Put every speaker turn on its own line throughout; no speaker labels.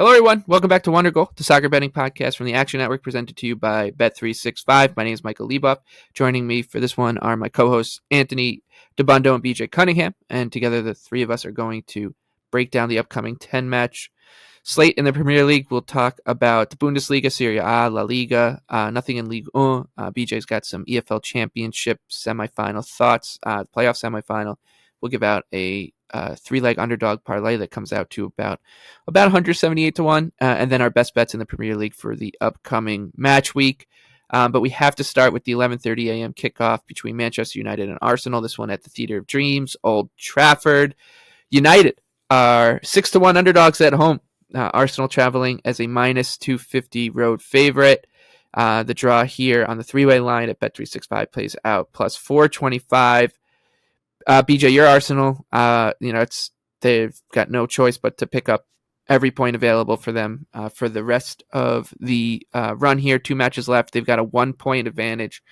Hello, everyone. Welcome back to Wondergoal, the soccer betting podcast from the Action Network, presented to you by Bet365. My name is Michael Leboff. Joining me for this one are my co-hosts Anthony DeBundo and BJ Cunningham, and together the three of us are going to break down the upcoming 10-match slate in the Premier League. We'll talk about the Bundesliga, Serie A, La Liga, nothing in Ligue 1. BJ's got some EPL Championship semifinal thoughts, playoff semifinal. We'll give out a three-leg underdog parlay that comes out to about 178 to 1, and then our best bets in the Premier League for the upcoming match week. But we have to start with the 11:30 a.m. kickoff between Manchester United and Arsenal. This one at the Theatre of Dreams, Old Trafford. United are 6 to 1 underdogs at home. Arsenal traveling as a minus 250 road favorite. The draw here on the three-way line at Bet365 plays out plus 425. BJ, your Arsenal, they've got no choice but to pick up every point available for them for the rest of the run here. 2 matches left. They've got a 1-point advantage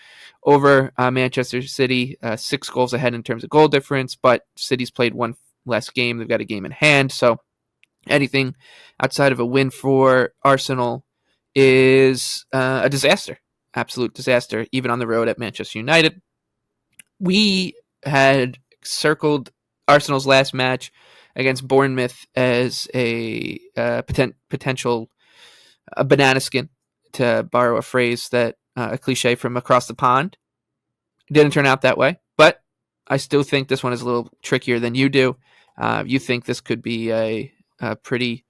over Manchester City, 6 goals ahead in terms of goal difference, but City's played one less game. They've got a game in hand, so anything outside of a win for Arsenal is a disaster, absolute disaster, even on the road at Manchester United. We had circled Arsenal's last match against Bournemouth as a potential banana skin, to borrow a phrase that a cliche from across the pond. It didn't turn out that way, but I still think this one is a little trickier than you do. You think this could be a pretty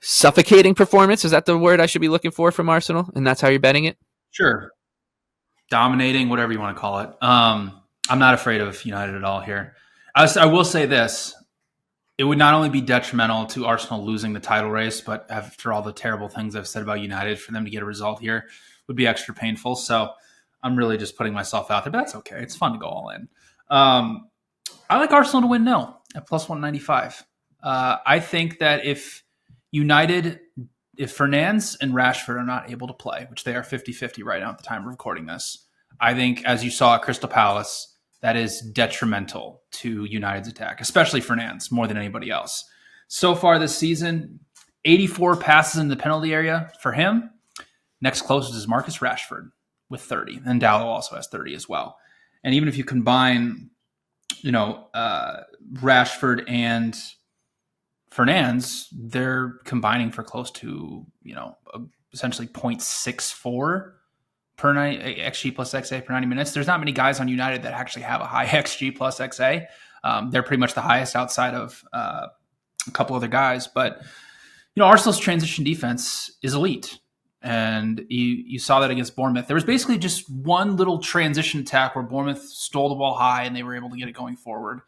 suffocating performance. Is that the word I should be looking for from Arsenal? And that's how you're betting it?
Sure. Dominating, whatever you want to call it. I'm not afraid of United at all here. I will say this. It would not only be detrimental to Arsenal losing the title race, but after all the terrible things I've said about United, for them to get a result here would be extra painful. So I'm really just putting myself out there, but that's okay. It's fun to go all in. I like Arsenal to win nil at plus 195. I think that if Fernandes and Rashford are not able to play, which they are 50-50 right now at the time of recording this, I think, as you saw at Crystal Palace, that is detrimental to United's attack, especially Fernandes, more than anybody else. So far this season, 84 passes in the penalty area for him. Next closest is Marcus Rashford with 30. And Dalot also has 30 as well. And even if you combine, Rashford and Fernandes, they're combining for close to, essentially 0.64 per night XG plus XA per 90 minutes. There's not many guys on United that actually have a high XG plus XA. They're pretty much the highest outside of a couple other guys. But, Arsenal's transition defense is elite. And you saw that against Bournemouth. There was basically just one little transition attack where Bournemouth stole the ball high and they were able to get it going forward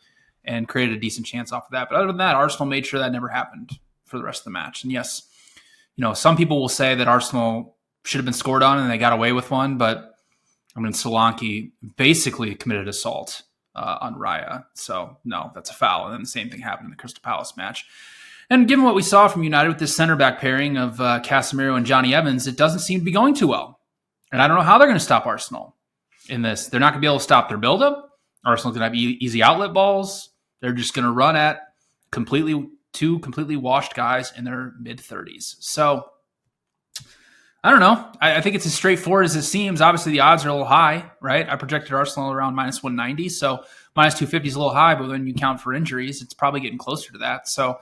and created a decent chance off of that. But other than that, Arsenal made sure that never happened for the rest of the match. And yes, some people will say that Arsenal should have been scored on and they got away with one, but Solanke basically committed assault on Raya. So no, that's a foul. And then the same thing happened in the Crystal Palace match. And given what we saw from United with this center back pairing of Casemiro and Johnny Evans, it doesn't seem to be going too well. And I don't know how they're going to stop Arsenal in this. They're not going to be able to stop their buildup. Arsenal's going to have easy outlet balls. They're just going to run at two completely washed guys in their mid-30s. So I don't know. I think it's as straightforward as it seems. Obviously, the odds are a little high, right? I projected Arsenal around minus 190, so minus 250 is a little high, but when you count for injuries, it's probably getting closer to that. So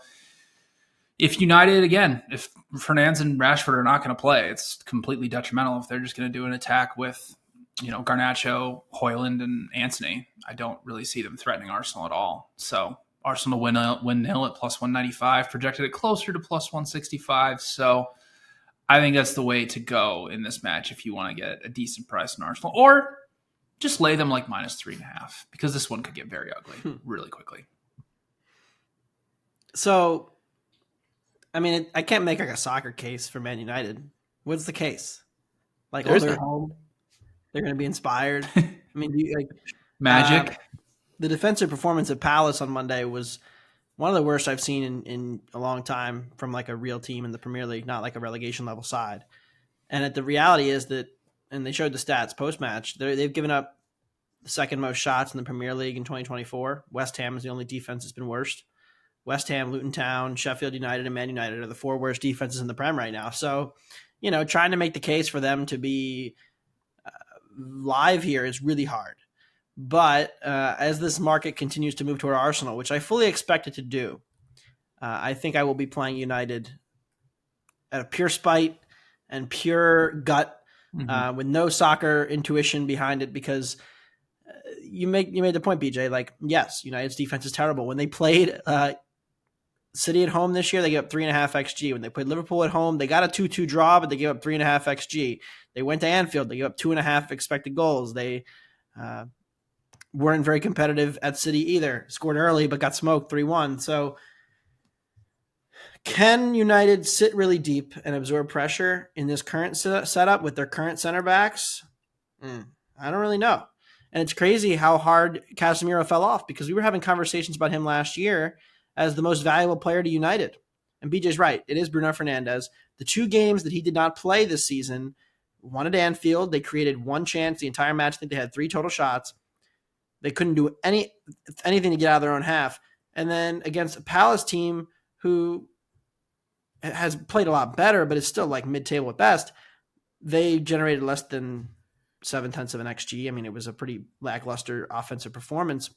if United, again, if Fernandes and Rashford are not going to play, it's completely detrimental if they're just going to do an attack with, Garnacho, Højlund, and Antony. I don't really see them threatening Arsenal at all. So Arsenal win nil at plus 195, projected it closer to plus 165. So I think that's the way to go in this match if you want to get a decent price on Arsenal. Or just lay them like minus 3.5, because this one could get very ugly really quickly.
So, I can't make like a soccer case for Man United. What's the case? Like, they're home. They're going to be inspired.
Magic.
The defensive performance of Palace on Monday was one of the worst I've seen in a long time from like a real team in the Premier League, not like a relegation level side. And the reality is that, and they showed the stats post-match, they've given up the second most shots in the Premier League in 2024. West Ham is the only defense that's been worst. West Ham, Luton Town, Sheffield United, and Man United are the 4 worst defenses in the Prem right now. So, trying to make the case for them to be live here is really hard. But as this market continues to move toward Arsenal, which I fully expect it to do, I think I will be playing United at a pure spite and pure gut, with no soccer intuition behind it, because you made the point, BJ. Like, yes, United's defense is terrible. When they played City at home this year, they gave up 3.5 XG. When they played Liverpool at home, they got a 2-2 draw, but they gave up 3.5 XG. They went to Anfield, they gave up 2.5 expected goals. They weren't very competitive at City either. Scored early, but got smoked 3-1. So can United sit really deep and absorb pressure in this current setup with their current center backs? I don't really know. And it's crazy how hard Casemiro fell off, because we were having conversations about him last year as the most valuable player to United. And BJ's right. It is Bruno Fernandes. The 2 games that he did not play this season, one at Anfield, they created 1 chance the entire match. I think they had 3 total shots. They couldn't do anything to get out of their own half. And then against a Palace team who has played a lot better, but is still like mid-table at best, they generated less than 0.7 of an XG. I mean, it was a pretty lackluster offensive performance.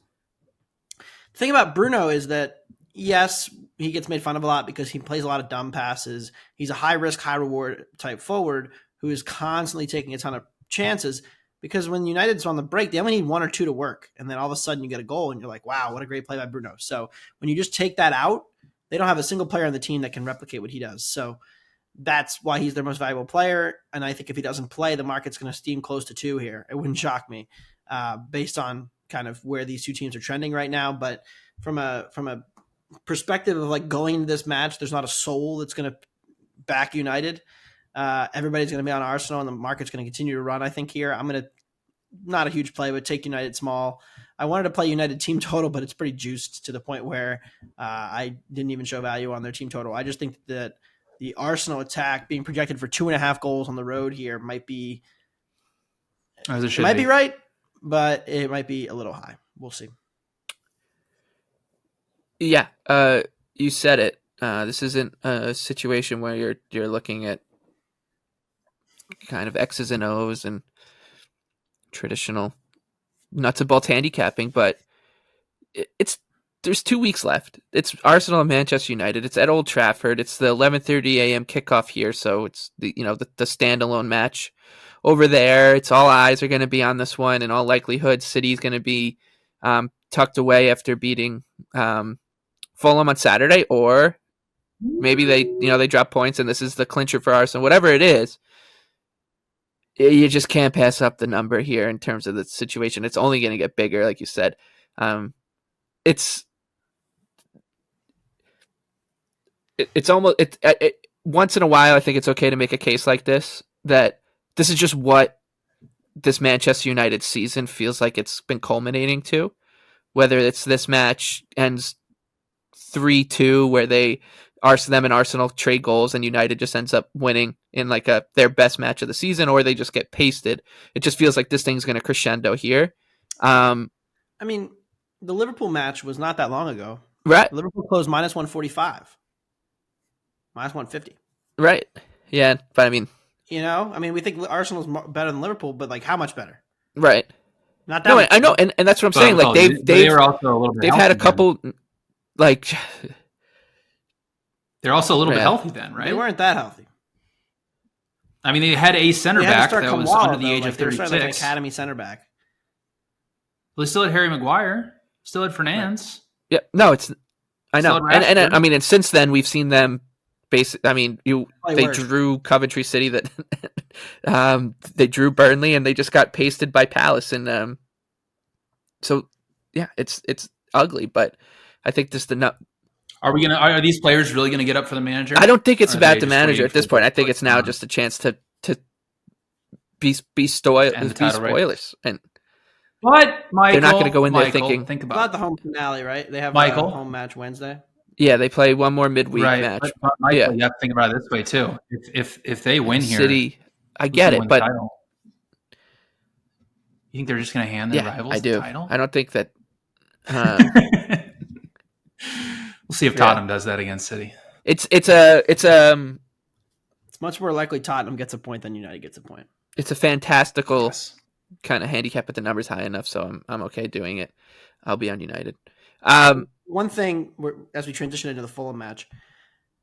The thing about Bruno is that, yes, he gets made fun of a lot because he plays a lot of dumb passes. He's a high-risk, high-reward type forward who is constantly taking a ton of chances, because when United's on the break, they only need 1 or 2 to work, and then all of a sudden you get a goal, and you're like, wow, what a great play by Bruno. So when you just take that out, they don't have a single player on the team that can replicate what he does. So that's why he's their most valuable player. And I think if he doesn't play, the market's going to steam close to 2 here. It wouldn't shock me based on kind of where these 2 teams are trending right now. But from a perspective of like going into this match, there's not a soul that's going to back United. Everybody's going to be on Arsenal, and the market's going to continue to run, I think, here. I'm going to, not a huge play, but take United small. I wanted to play United team total, but it's pretty juiced to the point where I didn't even show value on their team total. I just think that the Arsenal attack being projected for 2.5 goals on the road here might be, it might be right, but it might be a little high. We'll see.
Yeah, you said it. This isn't a situation where you're looking at kind of X's and O's and traditional nuts and bolts handicapping, but there's 2 weeks left. It's Arsenal and Manchester United. It's at Old Trafford. It's the 11:30 a.m. kickoff here, so it's the standalone match over there. It's all eyes are going to be on this one. In all likelihood, City's going to be tucked away after beating Fulham on Saturday, or maybe they drop points and this is the clincher for Arsenal. Whatever it is, you just can't pass up the number here in terms of the situation. It's only going to get bigger, like you said. It's almost once in a while. I think it's okay to make a case like this, that this is just what this Manchester United season feels like it's been culminating to. Whether it's this match ends 3-2, where them and Arsenal trade goals and United just ends up winning in like their best match of the season, or they just get pasted. It just feels like this thing's going to crescendo here.
I mean, the Liverpool match was not that long ago.
Right.
Liverpool closed minus 145, minus 150.
Right. Yeah. But I mean,
we think Arsenal's better than Liverpool, but like how much better?
Right.
Not that. No,
I know. And that's what I'm saying. Like they've
also a little bit
had a couple, like,
they're also a little bit healthy then, right?
They weren't that healthy.
I mean, they had a center back that was under the age of 36.
Like an academy center back.
Well, they still had Harry Maguire. Still had Fernandes.
Right. Yeah. No, I know. And I mean, and since then we've seen them they drew Coventry City, that they drew Burnley, and they just got pasted by Palace. And so yeah, it's ugly, but I think this
Are these players really gonna get up for the manager?
I don't think it's about the manager at this point. I think it's now just a chance to be spoilers. And
but Michael,
they're not going to go in there thinking.
Think about the home finale, right? They have a home match Wednesday.
Yeah, they play one more midweek match.
But Michael, you have to think about it this way too. If they win here,
City, I get it, but
you think they're just going to hand their rivals the title?
I don't think that.
We'll see if Tottenham does that against City.
It's
much more likely Tottenham gets a point than United gets a point.
It's a fantastical kind of handicap, but the number's high enough, so I'm okay doing it. I'll be on United.
One thing, as we transition into the Fulham match,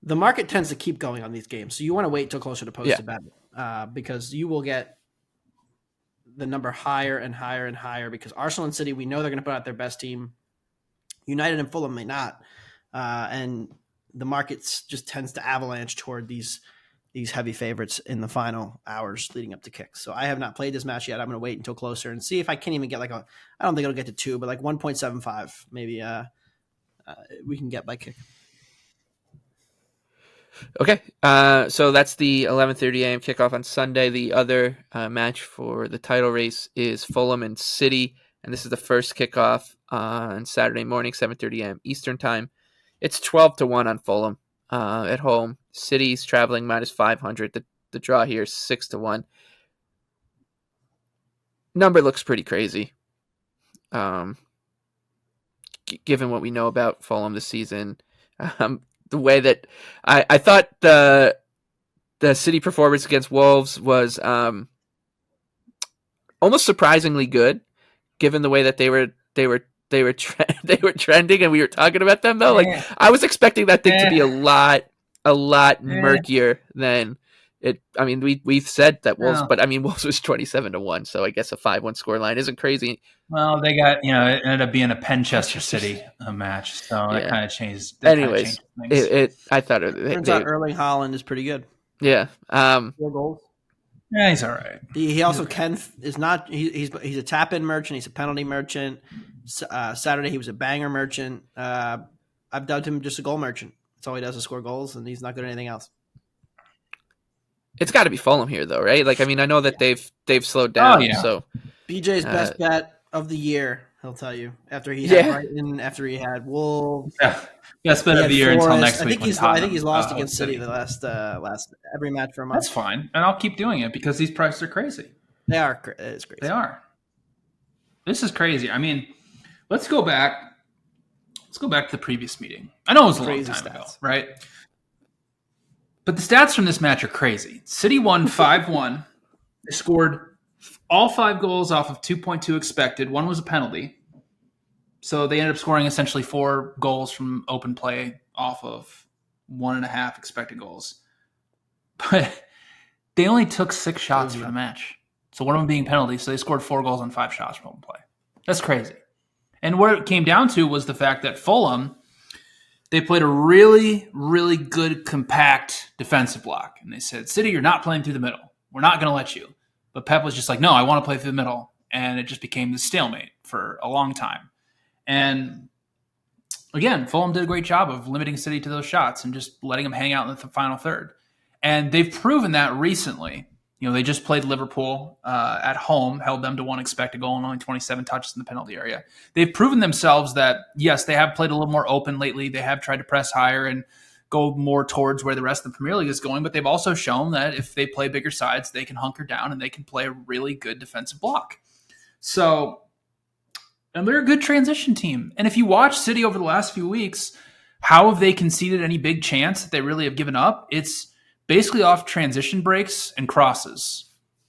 the market tends to keep going on these games, so you want to wait till closer to post to bet because you will get the number higher and higher and higher because Arsenal and City, we know they're going to put out their best team. United and Fulham may not, and the market just tends to avalanche toward these heavy favorites in the final hours leading up to kicks. So I have not played this match yet. I'm going to wait until closer and see if I can even get I don't think it'll get to 2, but like 1.75 maybe we can get by kick.
Okay. So that's the 11:30 a.m. kickoff on Sunday. The other match for the title race is Fulham and City, and this is the first kickoff on Saturday morning, 7:30 a.m. Eastern time. It's 12-1 on Fulham at home. City's traveling -500. The draw here is 6-1. Number looks pretty crazy. Given what we know about Fulham this season, the way that I thought the City performance against Wolves was almost surprisingly good, given the way that they were trending, and we were talking about them though. Like I was expecting that thing to be a lot murkier than it. I mean, we've said that Wolves, but I mean Wolves was 27-1, so I guess a 5-1 scoreline isn't crazy.
Well, they got it ended up being a Penchester City match, so that kind of changed.
Anyways, I thought
turns out Erling Haaland is pretty good.
Yeah.
4 goals.
Yeah, he's all right.
He also is not. He's a tap-in merchant. He's a penalty merchant. Saturday he was a banger merchant. I've dubbed him just a goal merchant. That's all he does is score goals, and he's not good at anything else.
It's got to be Fulham here, though, right? Like, I mean, I know that they've slowed down. So
BJ's best bet of the year, he'll tell you. After he had Brighton, after he had Wolves,
best bet of the year until next week.
I think he's lost against City the last every match for a month.
That's fine, and I'll keep doing it because these prices are crazy.
They are. It's crazy.
They are. This is crazy. I mean, let's go back. Let's go back to the previous meeting. I know it was a long time ago, right? But the stats from this match are crazy. City won 5-1. They scored all 5 goals off of 2.2 expected. 1 was a penalty. So they ended up scoring essentially 4 goals from open play off of 1.5 expected goals. But they only took 6 shots for the match. So one of them being penalty. So they scored 4 goals on 5 shots from open play. That's crazy. And what it came down to was the fact that Fulham, they played a really, really good, compact defensive block. And they said, City, you're not playing through the middle. We're not going to let you. But Pep was just like, no, I want to play through the middle. And it just became the stalemate for a long time. And again, Fulham did a great job of limiting City to those shots and just letting them hang out in the final third. And they've proven that recently. They just played Liverpool at home, held them to 1 expected goal and only 27 touches in the penalty area. They've proven themselves that, yes, they have played a little more open lately. They have tried to press higher and go more towards where the rest of the Premier League is going, but they've also shown that if they play bigger sides, they can hunker down and they can play a really good defensive block. So, and they're a good transition team. And if you watch City over the last few weeks, how have they conceded any big chance that they really have given up? It's basically off transition breaks and crosses.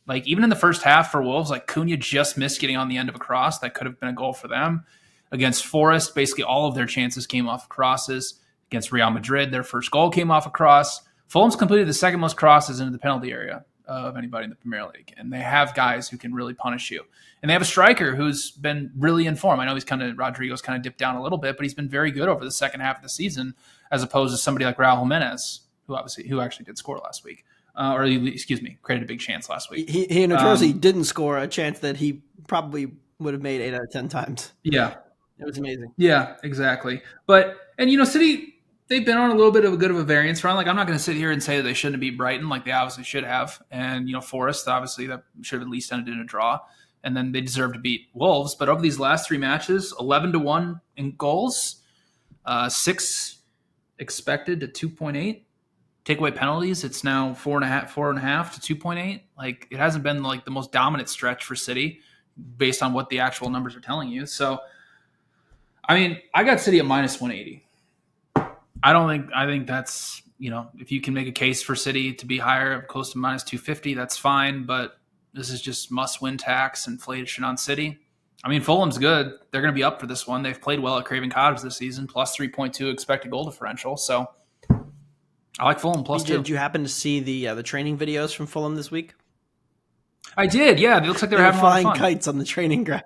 Like even in the first half for Wolves, like Cunha just missed getting on the end of a cross. That could have been a goal for them. Against Forest, basically all of their chances came off crosses. Against Real Madrid, their first goal came off a cross. Fulham's completed the second most crosses into the penalty area of anybody in the Premier League. And they have guys who can really punish you. And they have a striker who's been really in form. I know Rodrigo's kind of dipped down a little bit, but he's been very good over the second half of the season as opposed to somebody like Raul Jimenez, who actually did score last week, created a big chance last week.
He notoriously didn't score a chance that he probably would have made 8 out of 10 times.
Yeah,
it was amazing.
Yeah, exactly. And City, they've been on a little bit of a variance run. Like I'm not going to sit here and say that they shouldn't have beat Brighton, like they obviously should have. And Forest, obviously that should have at least ended in a draw. And then they deserve to beat Wolves. But over these last 3 matches, 11-1 in goals, 6 expected to 2.8. Take away penalties, it's now 4.5 to 2.8. Like it hasn't been like the most dominant stretch for City based on what the actual numbers are telling you. So, I mean, I got City at -180. I think that's, if you can make a case for City to be higher, close to minus 250, that's fine. But this is just must-win tax, inflation on City. I mean, Fulham's good. They're going to be up for this one. They've played well at Craven Cottage this season, plus 3.2 expected goal differential. So I like Fulham plus 2.
Did you happen to see the training videos from Fulham this week?
I did, yeah. It looks like they were having a lot of
flying
fun.
Kites on the training ground.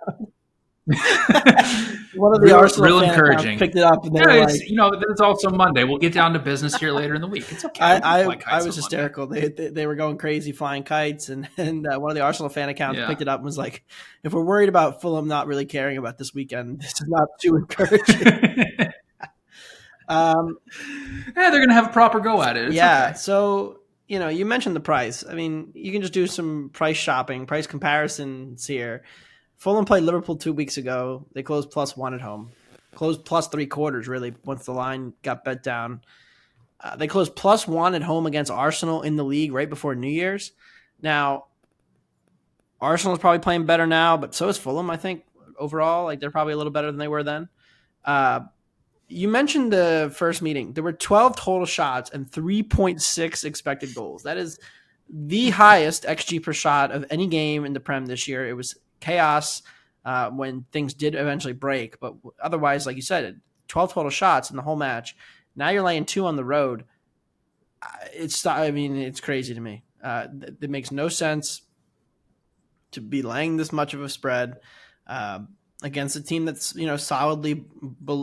One of the Arsenal
real
fan
encouraging.
Picked it up, and
it's also Monday. We'll get down to business here later in the week. It's okay.
I was hysterical. They were going crazy flying kites, and one of the Arsenal fan accounts picked it up and was like, "If we're worried about Fulham not really caring about this weekend, this is not too encouraging."
They're going to have a proper go at it. It's okay.
So you mentioned the price. I mean, you can just do some price shopping, price comparisons here. Fulham played Liverpool 2 weeks ago. They closed +1 at home. Closed +3/4, really, once the line got bet down. They closed +1 at home against Arsenal in the league right before New Year's. Now, Arsenal's probably playing better now, but so is Fulham, I think, overall. Like, they're probably a little better than they were then. You mentioned the first meeting. There were 12 total shots and 3.6 expected goals. That is the highest XG per shot of any game in the Prem this year. It was chaos when things did eventually break, but otherwise, like you said, 12 total shots in the whole match. Now you're laying 2 on the road. It's crazy to me. It makes no sense to be laying this much of a spread against a team that's solidly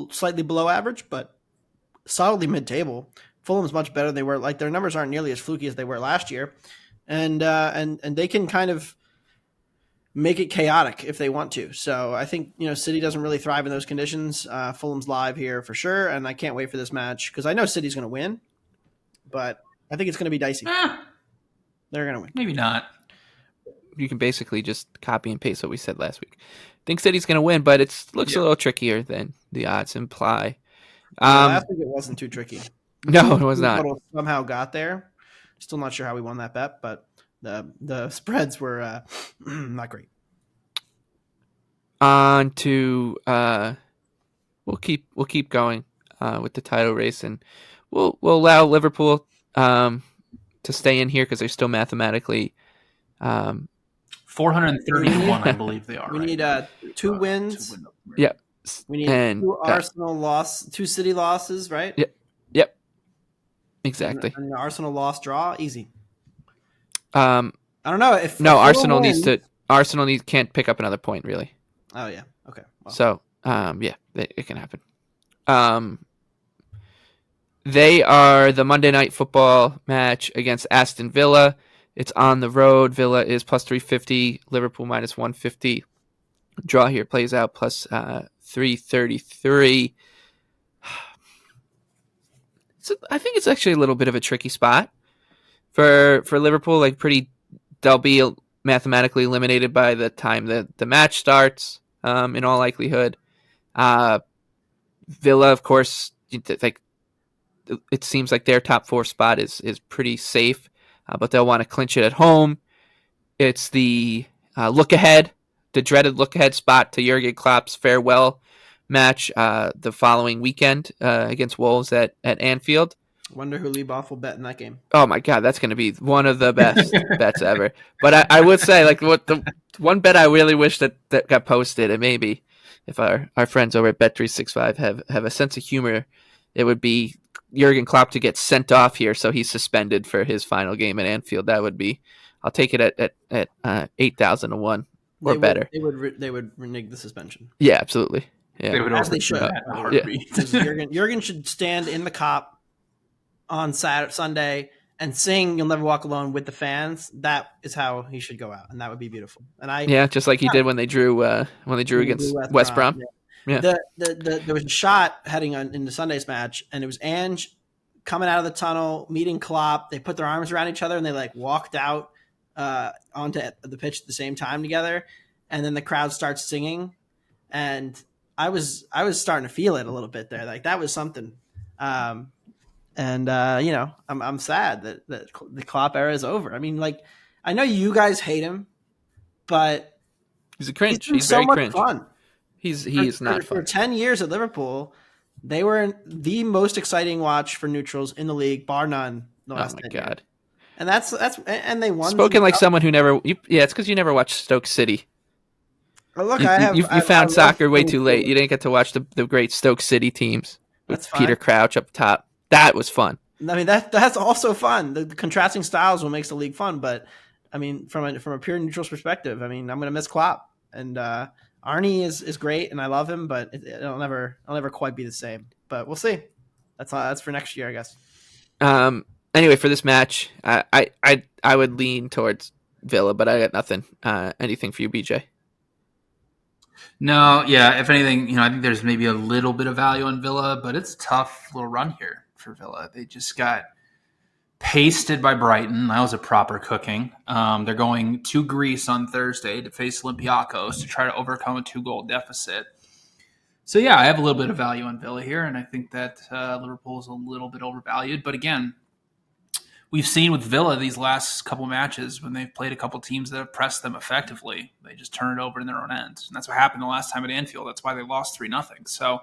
slightly below average, but solidly mid-table. Fulham's much better than they were. Like, their numbers aren't nearly as fluky as they were last year, and they can kind of make it chaotic if they want to. So I think, City doesn't really thrive in those conditions. Fulham's live here for sure, and I can't wait for this match because I know City's going to win, but I think it's going to be dicey. They're going to win.
Maybe not.
You can basically just copy and paste what we said last week. I think City's going to win, but it looks a little trickier than the odds imply.
Last week it wasn't too tricky.
No, it was not.
Somehow got there. Still not sure how we won that bet, but the spreads were not great.
On to we'll keep going with the title race, and we'll allow Liverpool to stay in here because they're still mathematically
431, I believe they are.
We need 2 wins.
Yep.
We need 2 Arsenal two City losses, right?
Yep. Exactly.
And an Arsenal loss draw, easy. I don't know if
Arsenal can't pick up another point really.
Oh yeah. Okay. Well.
So it can happen. They are the Monday Night Football match against Aston Villa. It's on the road. Villa is +350. Liverpool -150. Draw here plays out +333. So I think it's actually a little bit of a tricky spot for Liverpool. Like, they'll be mathematically eliminated by the time that the match starts. In all likelihood, Villa, of course, like, it seems like their top 4 spot is pretty safe, but they'll want to clinch it at home. It's the the dreaded look-ahead spot to Jurgen Klopp's farewell match the following weekend against Wolves at Anfield.
Wonder who Lieboff will bet in that game.
Oh my God, that's going to be one of the best bets ever. But I would say, like, what the one bet I really wish that got posted, and maybe if our friends over at Bet365 have a sense of humor, it would be Jurgen Klopp to get sent off here, so he's suspended for his final game at Anfield. That would be, I'll take it at 8,000 to 1 or better.
They would renege the suspension.
Yeah, absolutely. Yeah,
they would,
as they should. Jurgen should stand in the cop on Sunday and sing "You'll Never Walk Alone" with the fans. That is how he should go out, and that would be beautiful. And
just like he did when they drew against West Brom.
Yeah. There was a shot heading into Sunday's match, and it was Ange coming out of the tunnel, meeting Klopp. They put their arms around each other, and they walked out onto the pitch at the same time together. And then the crowd starts singing, and I was starting to feel it a little bit there. Like, that was something. I'm sad that the Klopp era is over. I mean, I know you guys hate him, but
he's a cringe.
He's very
so much
fun.
He is not fun.
For 10 years at Liverpool, They were the most exciting watch for neutrals in the league, bar none. The
Oh
last
my
10
god!
years. And and they won.
Spoken like someone who never. Yeah, it's because you never watched Stoke City.
Oh, look,
You
I
found
love
soccer way too late.
Liverpool.
You didn't get to watch the great Stoke City teams
That's
with
fine.
Peter Crouch up top. That was fun.
I mean, that's also fun. The contrasting styles will makes the league fun. But I mean, from a pure neutrals perspective, I mean, I'm going to miss Klopp, and Arnie is great, and I love him, but it'll never quite be the same. But we'll see. That's for next year, I guess.
Anyway, for this match, I would lean towards Villa, but I got nothing. Anything for you, BJ?
No, yeah. If anything, I think there's maybe a little bit of value on Villa, but it's a tough little run here for Villa. They just got pasted by Brighton. That was a proper cooking. They're going to Greece on Thursday to face Olympiacos to try to overcome a 2-goal deficit. So, yeah, I have a little bit of value on Villa here, and I think that Liverpool is a little bit overvalued. But again, we've seen with Villa these last couple matches when they've played a couple teams that have pressed them effectively, they just turn it over in their own end. And that's what happened the last time at Anfield. That's why they lost 3-0. So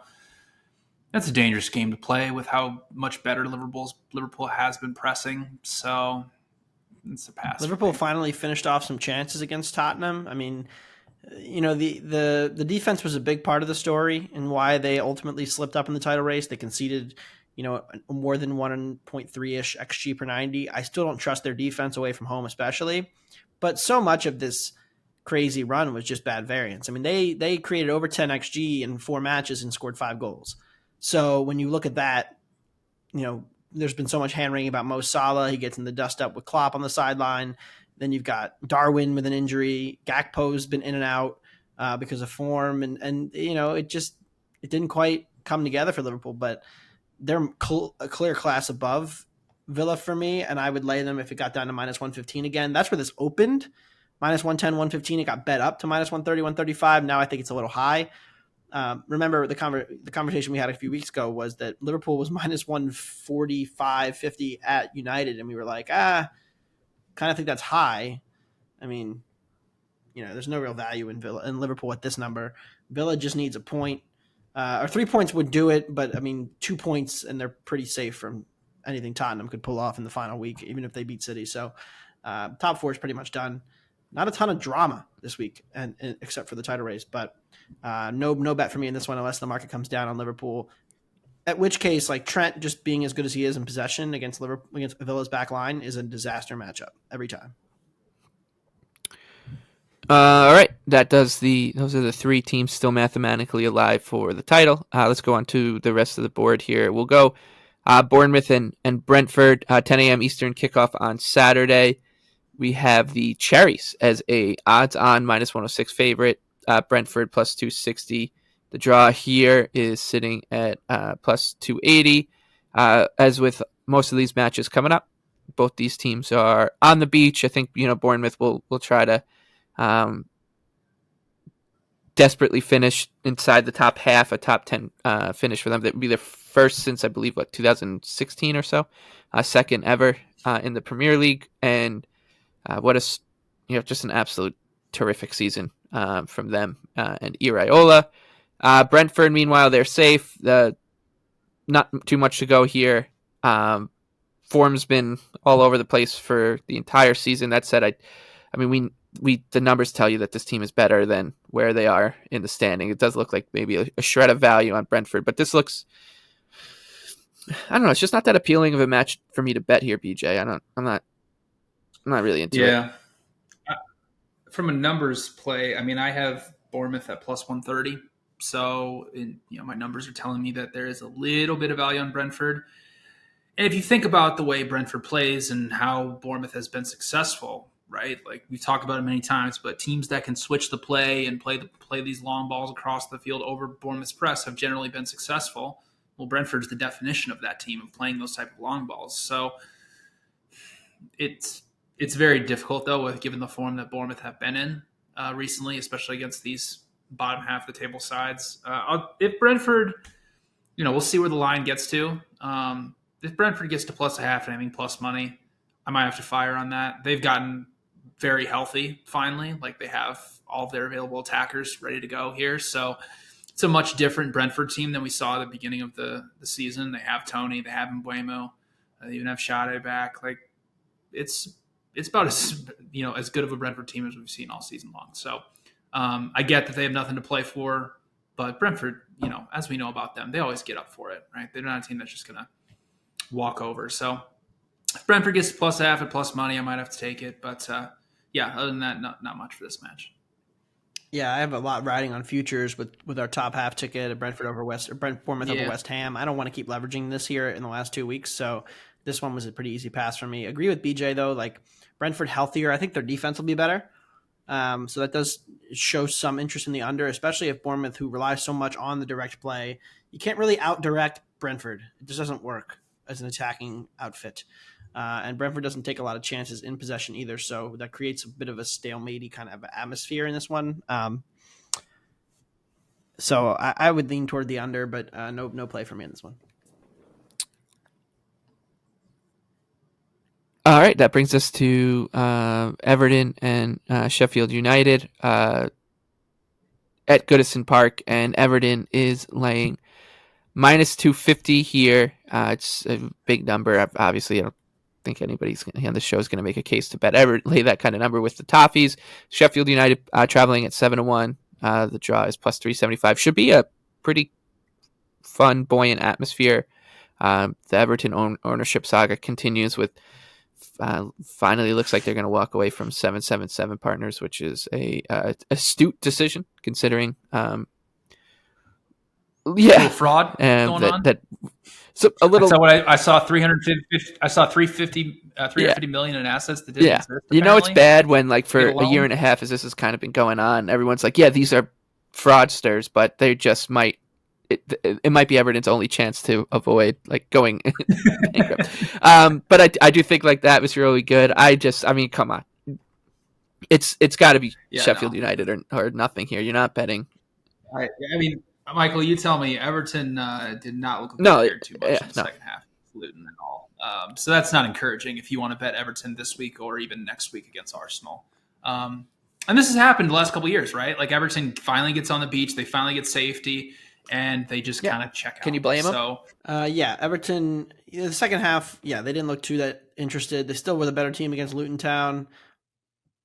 that's a dangerous game to play with how much better Liverpool has been pressing. So it's a pass.
Liverpool finally finished off some chances against Tottenham. I mean, the defense was a big part of the story and why they ultimately slipped up in the title race. They conceded, more than 1.3-ish XG per 90. I still don't trust their defense away from home, especially. But so much of this crazy run was just bad variance. I mean, they created over 10 XG in 4 matches and scored 5 goals. So when you look at that, there's been so much hand-wringing about Mo Salah. He gets in the dust up with Klopp on the sideline. Then you've got Darwin with an injury. Gakpo's been in and out because of form. And it didn't quite come together for Liverpool. But they're a clear class above Villa for me, and I would lay them if it got down to -115 again. That's where this opened. -110, 115. It got bet up to -130, 135. Now I think it's a little high. Remember the conversation we had a few weeks ago was that Liverpool was -145, 50 at United, and we were like, kind of think that's high. I mean, there's no real value in Liverpool at this number. Villa just needs a point. Or 3 points would do it, but I mean 2 points and they're pretty safe from anything Tottenham could pull off in the final week, even if they beat City. So top 4 is pretty much done. Not a ton of drama this week, and except for the title race, but no bet for me in this one unless the market comes down on Liverpool. At which case, like Trent just being as good as he is in possession against Villa's back line is a disaster matchup every time.
All right, those are the 3 teams still mathematically alive for the title. Let's go on to the rest of the board here. We'll go Bournemouth and Brentford, 10 a.m. Eastern kickoff on Saturday. We have the Cherries as a odds-on -106 favorite. Brentford +260. The draw here is sitting at +280. As with most of these matches coming up, both these teams are on the beach. I think Bournemouth will try to desperately finish inside the top half, a top 10 finish for them. That would be their first since I believe 2016 or so, second ever in the Premier League, and just an absolute terrific season from them and Iraola. Brentford, meanwhile, they're safe. Not too much to go here. Form's been all over the place for the entire season. That said, I mean, the numbers tell you that this team is better than where they are in the standing. It does look like maybe a shred of value on Brentford, but this looks, I don't know, it's just not that appealing of a match for me to bet here, BJ. I'm not really into it.
Yeah. From a numbers play, I mean, I have Bournemouth at +130. So, my numbers are telling me that there is a little bit of value on Brentford. And if you think about the way Brentford plays and how Bournemouth has been successful, right? Like we've talked about it many times, but teams that can switch the play and play these long balls across the field over Bournemouth's press have generally been successful. Well, Brentford's the definition of that team of playing those type of long balls. So it's very difficult though, given the form that Bournemouth have been in recently, especially against these bottom half of the table sides. If Brentford, we'll see where the line gets to. If Brentford gets to +0.5 and anything plus money, I might have to fire on that. They've gotten very healthy finally. Like they have all of their available attackers ready to go here. So it's a much different Brentford team than we saw at the beginning of the season. They have Tony, they have Mbuemo, they even have Shade back. Like it's about as as good of a Brentford team as we've seen all season long. So I get that they have nothing to play for, but Brentford, as we know about them, they always get up for it, right? They're not a team that's just gonna walk over. So if Brentford gets plus half at plus money, I might have to take it. But other than that, not much for this match.
Yeah, I have a lot riding on futures with our top half ticket at Brentford over Bournemouth over West Ham. I don't want to keep leveraging this here in the last 2 weeks, so this one was a pretty easy pass for me. Agree with BJ though, like Brentford healthier. I think their defense will be better. So that does show some interest in the under, especially if Bournemouth, who relies so much on the direct play, you can't really out-direct Brentford. It just doesn't work as an attacking outfit. And Brentford doesn't take a lot of chances in possession either, so that creates a bit of a stalemate kind of atmosphere in this one. So I would lean toward the under, but no play for me in this one.
All right, that brings us to Everton and Sheffield United at Goodison Park, and Everton is laying minus 250 here. It's a big number. Obviously, I don't think anybody's on the show is going to make a case to bet lay that kind of number with the Toffees. Sheffield United traveling at 7-1. The draw is plus 375. Should be a pretty fun, buoyant atmosphere. The Everton ownership saga continues with finally looks like they're going to walk away from 777 partners, which is a astute decision considering
fraud going on.
So a little.
I saw 350. I saw 350 million in assets that didn't exist.
It's bad when like for a year and a half as this has kind of been going on, everyone's like, yeah, these are fraudsters, but they just might. It might be Everton's only chance to avoid like going bankrupt. But I do think like that was really good. I mean, come on, it's got to be Sheffield United or nothing here. You're not betting.
I mean, Michael, you tell me. Everton did not look like they cared too much in the second half of Luton at all. So that's not encouraging if you want to bet Everton this week or even next week against Arsenal. And this has happened the last couple of years, right? Like Everton finally gets on the beach, they finally get safety, and they just kind of check out.
Can you blame them?
Everton, the second half, they didn't look too that interested. They still were the better team against Luton Town.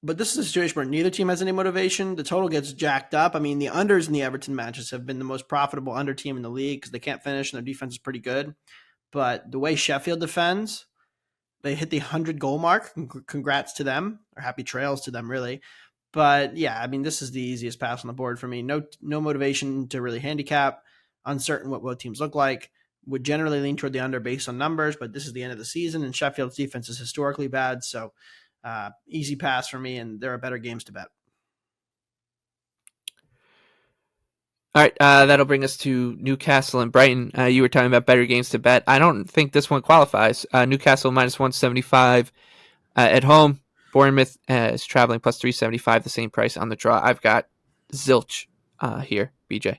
But this is a situation where neither team has any motivation. The total gets jacked up. I mean, the unders in the Everton matches have been the most profitable under team in the league because they can't finish and their defense is pretty good. But the way Sheffield defends, they hit the 100-goal mark. Congrats to them, or happy trails to them, really. But I mean, this is the easiest pass on the board for me. No motivation to really handicap. Uncertain what both teams look like. Would generally lean toward the under based on numbers, but this is the end of the season, and Sheffield's defense is historically bad, so easy pass for me, and there are better games to bet.
All right, that'll bring us to Newcastle and Brighton. You were talking about better games to bet. I don't think this one qualifies. Newcastle minus 175 at home. Bournemouth is traveling plus 375, the same price on the draw. I've got zilch here, BJ.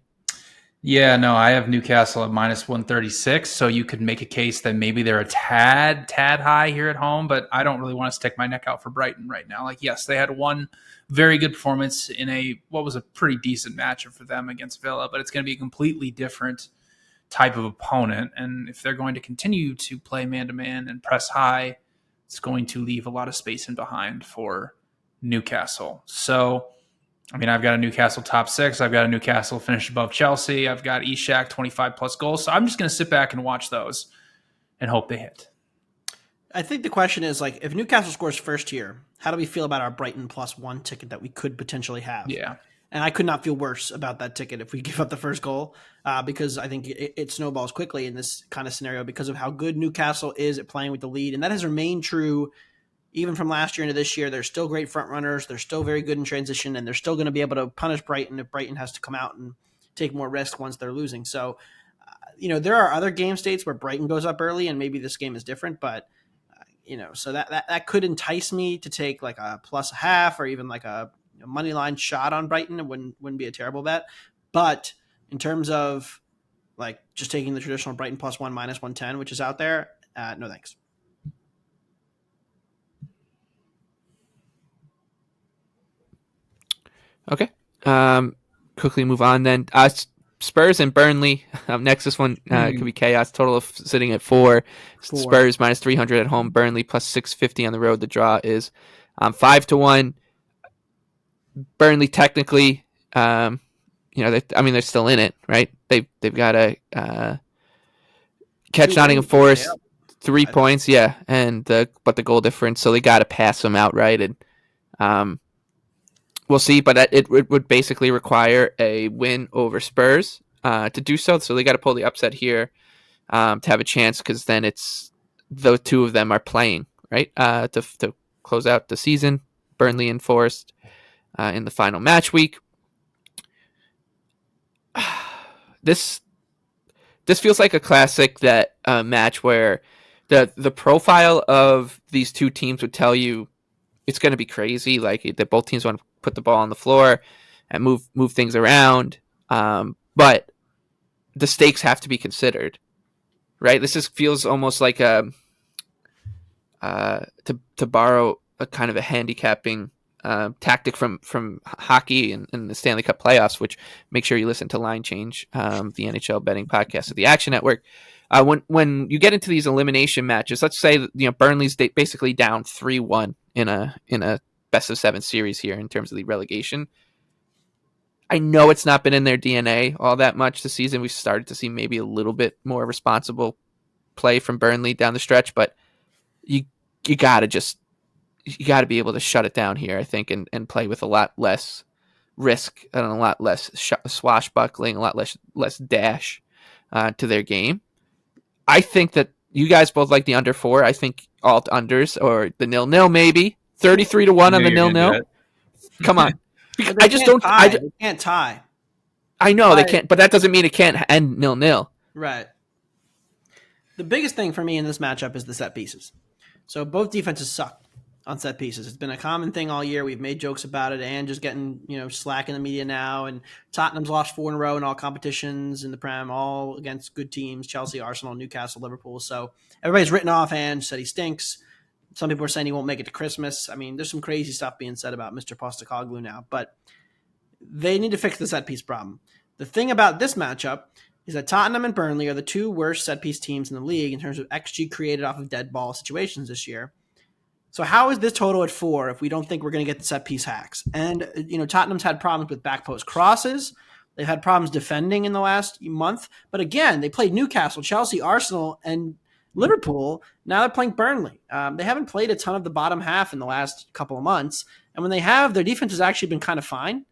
Yeah, no, I have Newcastle at minus 136, so you could make a case that maybe they're a tad high here at home, but I don't really want to stick my neck out for Brighton right now. Like, yes, they had one very good performance in what was a pretty decent matchup for them against Villa, but it's going to be a completely different type of opponent, and if they're going to continue to play man-to-man and press high, it's going to leave a lot of space in behind for Newcastle. So, I mean, I've got a Newcastle top 6. I've got a Newcastle finish above Chelsea. I've got Ishak 25-plus goals. So I'm just going to sit back and watch those and hope they hit.
I think the question is, like, if Newcastle scores first here, how do we feel about our Brighton +1 ticket that we could potentially have?
Yeah.
And I could not feel worse about that ticket if we give up the first goal because I think it snowballs quickly in this kind of scenario because of how good Newcastle is at playing with the lead. And that has remained true even from last year into this year. They're still great front runners. They're still very good in transition, and they're still going to be able to punish Brighton if Brighton has to come out and take more risk once they're losing. So, there are other game states where Brighton goes up early, and maybe this game is different, but so that could entice me to take like a +0.5 or even like a money line shot on Brighton. It wouldn't be a terrible bet. But in terms of like just taking the traditional Brighton +1 minus 110, which is out there, no thanks.
Okay. Quickly move on then. Spurs and Burnley. Next, this one could be chaos. Total of sitting at 4. Spurs minus 300 at home. Burnley plus 650 on the road. The draw is 5-1. Burnley technically, they're still in it, right? They've got to catch Nottingham Forest 3 points, and but the goal difference, so they got to pass them outright, and we'll see. But it would basically require a win over Spurs to do so. So they got to pull the upset here to have a chance, because then it's the two of them are playing, right, to close out the season. Burnley and Forest in the final match week. This feels like a classic match where the profile of these two teams would tell you it's going to be crazy. Like, that both teams want to put the ball on the floor and move things around, but the stakes have to be considered, right? This feels almost like to borrow a kind of a handicapping tactic from hockey and the Stanley Cup playoffs, which make sure you listen to Line Change, the NHL betting podcast of the Action Network. When you get into these elimination matches, let's say Burnley's basically down 3-1 in a best of 7 series here in terms of the relegation. I know it's not been in their DNA all that much this season. We've started to see maybe a little bit more responsible play from Burnley down the stretch, but you got to be able to shut it down here, I think, and play with a lot less risk and a lot less swashbuckling, a lot less dash to their game. I think that you guys both like the under 4. I think alt unders, or the 0-0 maybe 33-1 on the 0-0. Come on, I just don't. They
can't tie.
I know they can't, but that doesn't mean it can't end 0-0.
Right. The biggest thing for me in this matchup is the set pieces. So both defenses suck on set pieces. It's been a common thing all year. We've made jokes about it, and just getting slack in the media now. And Tottenham's lost 4 in a row in all competitions in the Prem, all against good teams: Chelsea, Arsenal, Newcastle, Liverpool. So everybody's written off and said he stinks. Some people are saying he won't make it to Christmas. I mean, there's some crazy stuff being said about Mr. Postecoglou now, but they need to fix the set piece problem. The thing about this matchup is that Tottenham and Burnley are the 2 worst set piece teams in the league in terms of XG created off of dead ball situations this year. So how is this total at 4 if we don't think we're going to get the set piece hacks? And, Tottenham's had problems with back post crosses. They've had problems defending in the last month. But again, they played Newcastle, Chelsea, Arsenal, and Liverpool. Now they're playing Burnley. They haven't played a ton of the bottom half in the last couple of months. And when they have, their defense has actually been kind of fine.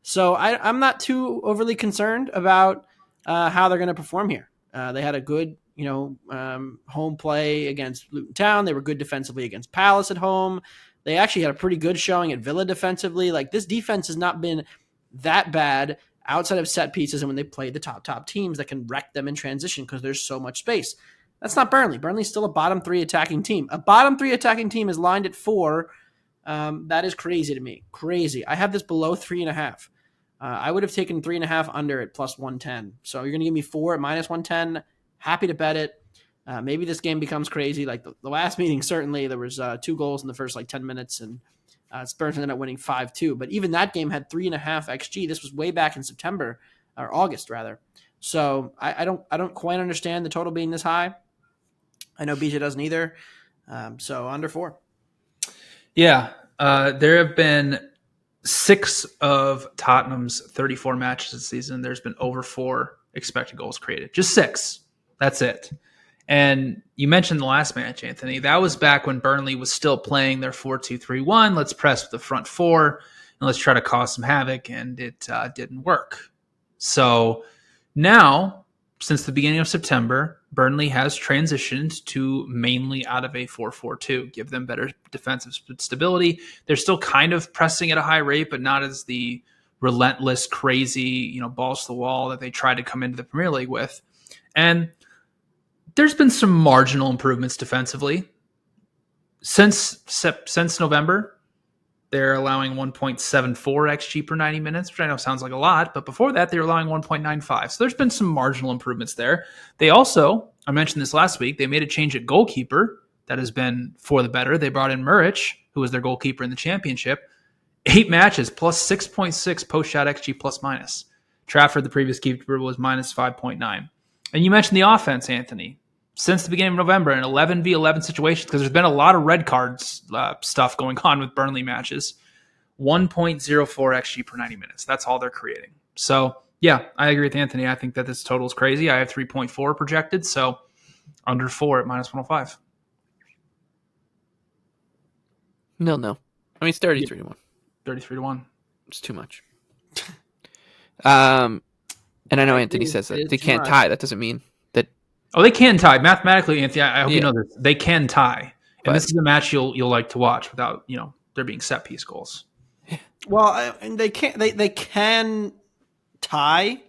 So I'm not too overly concerned about how they're going to perform here. They had a good home play against Luton Town. They were good defensively against Palace at home. They actually had a pretty good showing at Villa defensively. Like, this defense has not been that bad outside of set pieces and when they play the top teams that can wreck them in transition because there's so much space. That's not Burnley. Burnley's still a bottom 3 attacking team. A bottom 3 attacking team is lined at 4. That is crazy to me. Crazy. I have this below 3.5. I would have taken 3.5 under at plus 110. So you're going to give me 4 at minus 110. Happy to bet it. Maybe this game becomes crazy. Like the last meeting, certainly there was 2 goals in the first 10 minutes, and Spurs ended up winning 5-2. But even that game had 3.5 XG. This was way back in September, or August rather. So I don't quite understand the total being this high. I know BJ doesn't either. So under 4.
Yeah, there have been 6 of Tottenham's 34 matches this season. There's been over 4 expected goals created. Just 6. That's it. And you mentioned the last match, Anthony. That was back when Burnley was still playing their 4-2-3-1. Let's press with the front 4 and let's try to cause some havoc. And it didn't work. So now, since the beginning of September, Burnley has transitioned to mainly out of a 4-4-2, give them better defensive stability. They're still kind of pressing at a high rate, but not as the relentless, crazy, balls to the wall that they tried to come into the Premier League with. And there's been some marginal improvements defensively. Since November, they're allowing 1.74 XG per 90 minutes, which I know sounds like a lot, but before that, they were allowing 1.95. So there's been some marginal improvements there. They also, I mentioned this last week, they made a change at goalkeeper that has been for the better. They brought in Muric, who was their goalkeeper in the championship. 8 matches, plus 6.6 post-shot XG plus minus. Trafford, the previous keeper, was minus 5.9. And you mentioned the offense, Anthony. Since the beginning of November, in 11v11 situations, because there's been a lot of red cards stuff going on with Burnley matches, 1.04 XG per 90 minutes. That's all they're creating. So, yeah, I agree with Anthony. I think that this total is crazy. I have 3.4 projected, so under 4 at minus 105.
No. I mean, it's 33 to 1.
33 to 1.
It's too much. And I know Anthony says that they can't tie. That doesn't mean that.
Oh, they can tie. Mathematically, Anthony, I hope you know this. They can tie. And this is a match you'll like to watch without, there being set piece goals.
Well, and they can tie.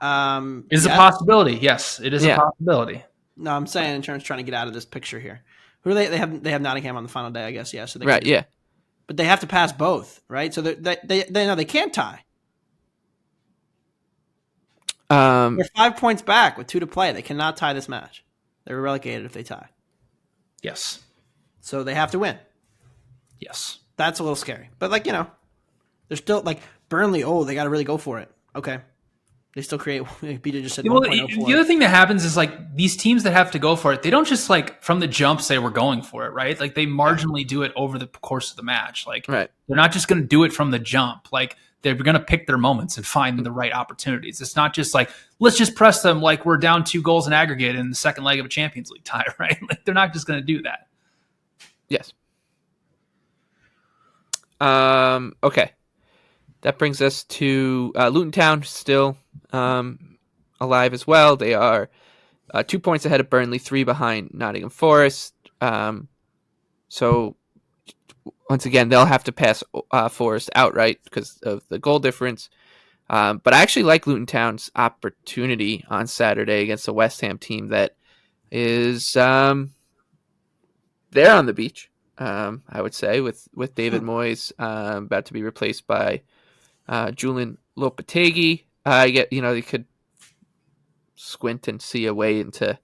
It's a possibility. Yes, it is a possibility.
No, I'm saying in terms of trying to get out of this picture here. Who do they have? They have Nottingham on the final day, I guess. Yeah. So but they have to pass both, right? So they can't tie. They're 5 points back with 2 to play. They cannot tie this match. They're relegated if they tie.
Yes.
So they have to win.
Yes.
That's a little scary. But they're still Burnley. Oh, they got to really go for it. Okay. They still create. Peter just said 1.04.
The other thing that happens is these teams that have to go for it, they don't just from the jump say we're going for it, right? They marginally do it over the course of the match. They're not just going to do it from the jump. They're going to pick their moments and find the right opportunities. It's not just let's just press them like we're down 2 goals in aggregate in the second leg of a Champions League tie, right? They're not just going to do that.
Yes. Okay. That brings us to Luton Town, still alive as well. They are 2 points ahead of Burnley, 3 behind Nottingham Forest. So once again, they'll have to pass Forest outright because of the goal difference. But I actually like Luton Town's opportunity on Saturday against the West Ham team that is there on the beach. I would say with David Moyes about to be replaced by Julian Lopetegui. They could squint and see a way into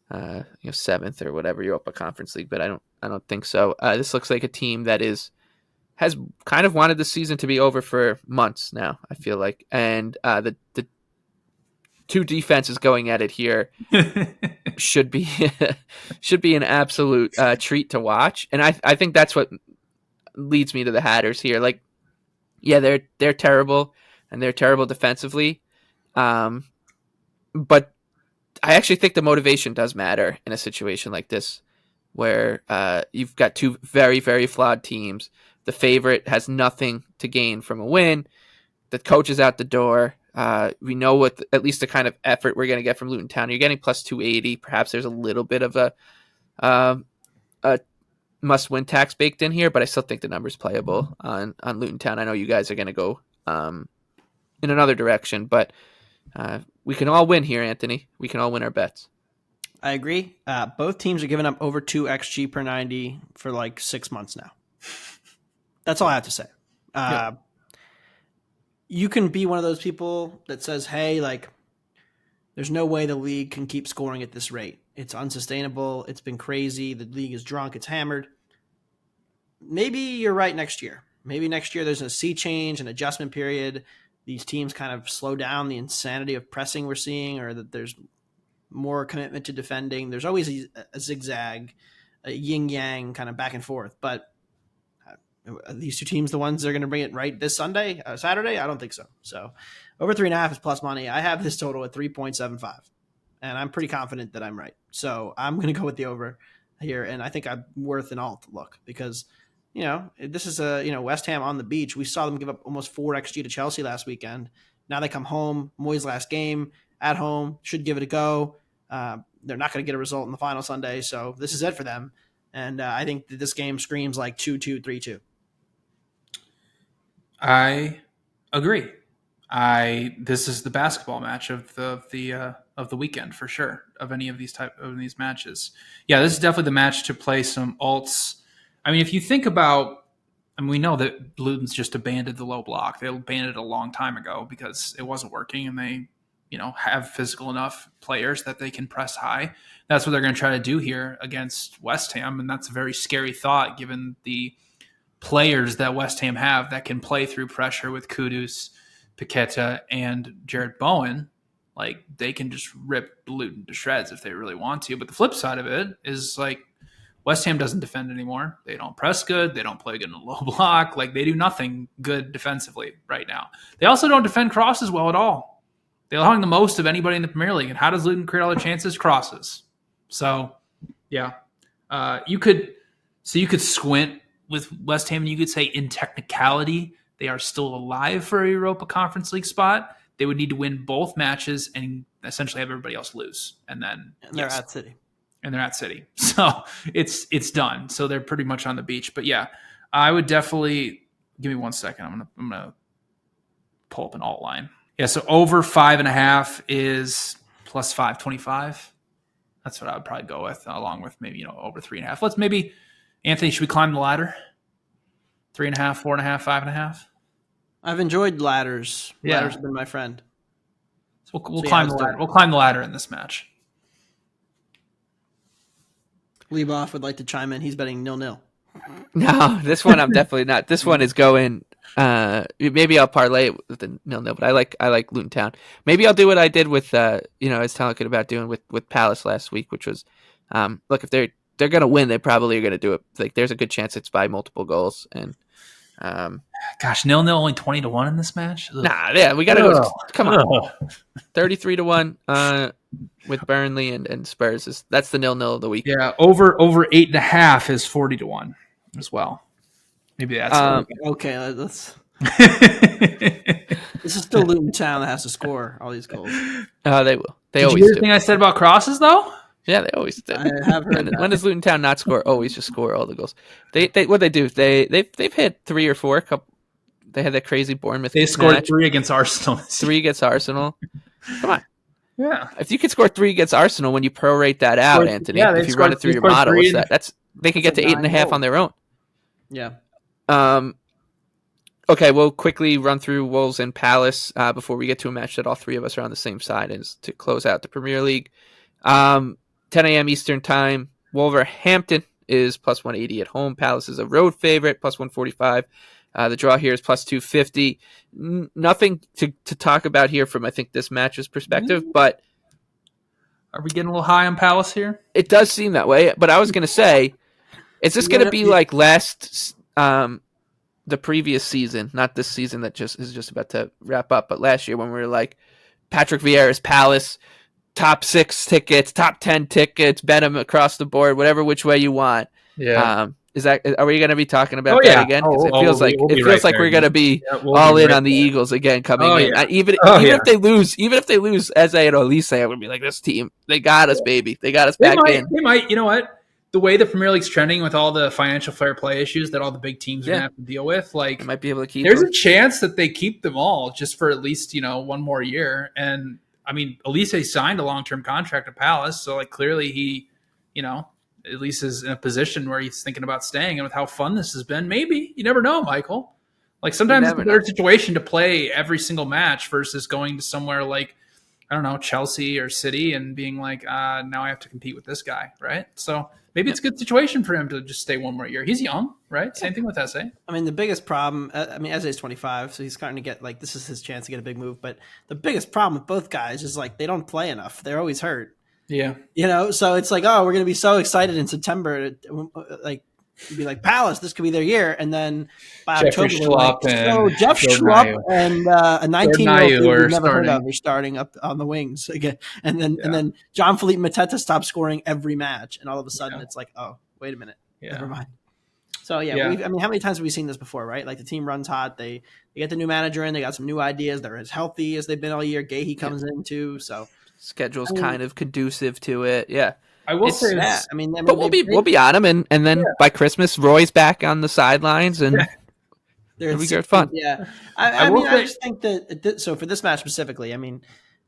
7th or whatever Europa Conference League, but I don't think so. This looks like a team that has kind of wanted the season to be over for months now, I feel like, and the two defenses going at it here should be an absolute treat to watch, and I think that's what leads me to the Hatters here. They're terrible, and they're terrible defensively, but I actually think the motivation does matter in a situation like this, where you've got 2 very, very flawed teams. The favorite has nothing to gain from a win. The coach is out the door. We know what at least the kind of effort we're going to get from Luton Town. You're getting plus 280. Perhaps there's a little bit of a must-win tax baked in here, but I still think the number's playable on Luton Town. I know you guys are going to go in another direction, but we can all win here, Anthony. We can all win our bets.
I agree. Both teams are giving up over 2 XG per 90 for 6 months now. That's all I have to say. You can be one of those people that says, hey, there's no way the league can keep scoring at this rate. It's unsustainable. It's been crazy. The league is drunk. It's hammered. Maybe you're right next year. Maybe next year there's a sea change, an adjustment period. These teams kind of slow down the insanity of pressing we're seeing, or that there's more commitment to defending. There's always a zigzag, a yin-yang kind of back and forth. But are these 2 teams the ones that are going to bring it right this Saturday? I don't think so. So over 3.5 is plus money. I have this total at 3.75, and I'm pretty confident that I'm right. So I'm going to go with the over here, and I think I'm worth an alt look because this is West Ham on the beach. We saw them give up almost 4 XG to Chelsea last weekend. Now they come home. Moyes' last game at home, should give it a go. They're not going to get a result in the final Sunday, so this is it for them. And I think that this game screams 2-2, 3-2.
I agree. This is the basketball match of the weekend for sure. Of any of these matches, this is definitely the match to play some alts. I mean, if you think about, we know that Luton's just abandoned the low block. They abandoned it a long time ago because it wasn't working, and they, have physical enough players that they can press high. That's what they're going to try to do here against West Ham, and that's a very scary thought given the players that West Ham have that can play through pressure with Kudus, Paqueta and Jared Bowen, like they can just rip Luton to shreds if they really want to. But the flip side of it is like West Ham doesn't defend anymore. They don't press good. They don't play good in the low block. Like they do nothing good defensively right now. They also don't defend crosses well at all. They're allowing the most of anybody in the Premier League. And how does Luton create all the chances? Crosses. So, yeah. You could squint with West Ham and you could say in technicality, they are still alive for a Europa Conference League spot. They would need to win both matches and essentially have everybody else lose. And then
they're at City.
And they're at City. So it's done. So they're pretty much on the beach. But yeah, I would definitely give me 1 second. I'm gonna pull up an alt line. Yeah, so over 5.5 is plus 525. That's what I would probably go with, along with maybe over 3.5. Let's maybe, Anthony, should we climb the ladder? 3.5, 4.5, 5.5.
I've enjoyed ladders.
Yeah.
Ladders have been my friend.
So we'll climb the ladder. We'll climb the ladder in this match.
Lieboff would like to chime in. He's betting 0-0.
No, this one I'm definitely not. This one is going. Maybe I'll parlay it with the 0-0, but I like Luton Town. Maybe I'll do what I did with I was talking about doing with Palace last week, which was look, if they're gonna win, they probably are gonna do it. Like there's a good chance it's by multiple goals. And
gosh, 0-0 only 20-1 in this match. Ugh.
Nah, yeah, we gotta go. Come on, 33-1 with Burnley and Spurs. That's the 0-0 of the week.
Yeah, over 8.5 is 40-1 as well. Maybe that's
okay. Let's. This is still Luton Town that has to score all these goals.
They will. They
Did
always
you hear
do.
the thing I said about crosses though?
Yeah, they always do.
I have heard that.
When does Luton Town not score? Always just score all the goals. They what they do? They've hit 3 or 4. They had that crazy Bournemouth.
They scored
match.
3 against Arsenal.
3 against Arsenal. Come on.
Yeah.
If you could score 3 against Arsenal when you prorate that out, Anthony, if you run it through your model, they could get to 8.5 on their own.
Yeah.
Okay, we'll quickly run through Wolves and Palace before we get to a match that all three of us are on the same side, is to close out the Premier League. 10 a.m. Eastern Time. Wolverhampton is plus 180 at home. Palace is a road favorite, plus 145. The draw here is plus 250. Nothing to talk about here from, I think, this match's perspective, but
are we getting a little high on Palace here?
It does seem that way, but I was going to say, is this going to be like the previous season, not this season that is just about to wrap up, but last year when we were like Patrick Vieira's Palace, top 6 tickets, top 10 tickets, bet them across the board, whatever which way you want.
Yeah.
Are we going to be talking about that again? Because it feels like we're going to be all in on the Eagles again coming in.
Yeah.
Even if they lose, as I know, Elise, I would be like, this team, they got us, baby, they got us back in.
They might. You know what? The way the Premier League's trending with all the financial fair play issues that all the big teams are going to have to deal with, like
they might be able to keep.
There's
them.
a chance that they keep them all just for at least 1 more year. And I mean, Elise signed a long-term contract at Palace, so like clearly he, at least is in a position where he's thinking about staying. And with how fun this has been, maybe you never know, Michael. Like sometimes it's a better situation to play every single match versus going to somewhere like, I don't know, Chelsea or City and being like, now I have to compete with this guy, right? So maybe it's a good situation for him to just stay 1 more year. He's young, right? Same thing with SA.
I mean, the biggest problem, SA is 25, so he's starting to get, this is his chance to get a big move. But the biggest problem with both guys is, they don't play enough. They're always hurt.
Yeah.
So it's like, oh, we're going to be so excited in September. Be like, Palace, this could be their year. And then by
Jeff
October, Jeff
Schlupp
and a 19-year-old we've never heard of are starting up on the wings again. And then John Philippe Mateta stopped scoring every match. And all of a sudden it's like, oh, wait a minute.
Yeah.
Never mind. So, how many times have we seen this before, right? Like the team runs hot. They get the new manager in. They got some new ideas. They're as healthy as they've been all year. Gahey comes in too. So
schedule's kind of conducive to it. Yeah.
I will say
that.
But we'll be on them, and then by Christmas, Roy's back on the sidelines, and it'll be good fun.
Yeah, I just think that. So for this match specifically,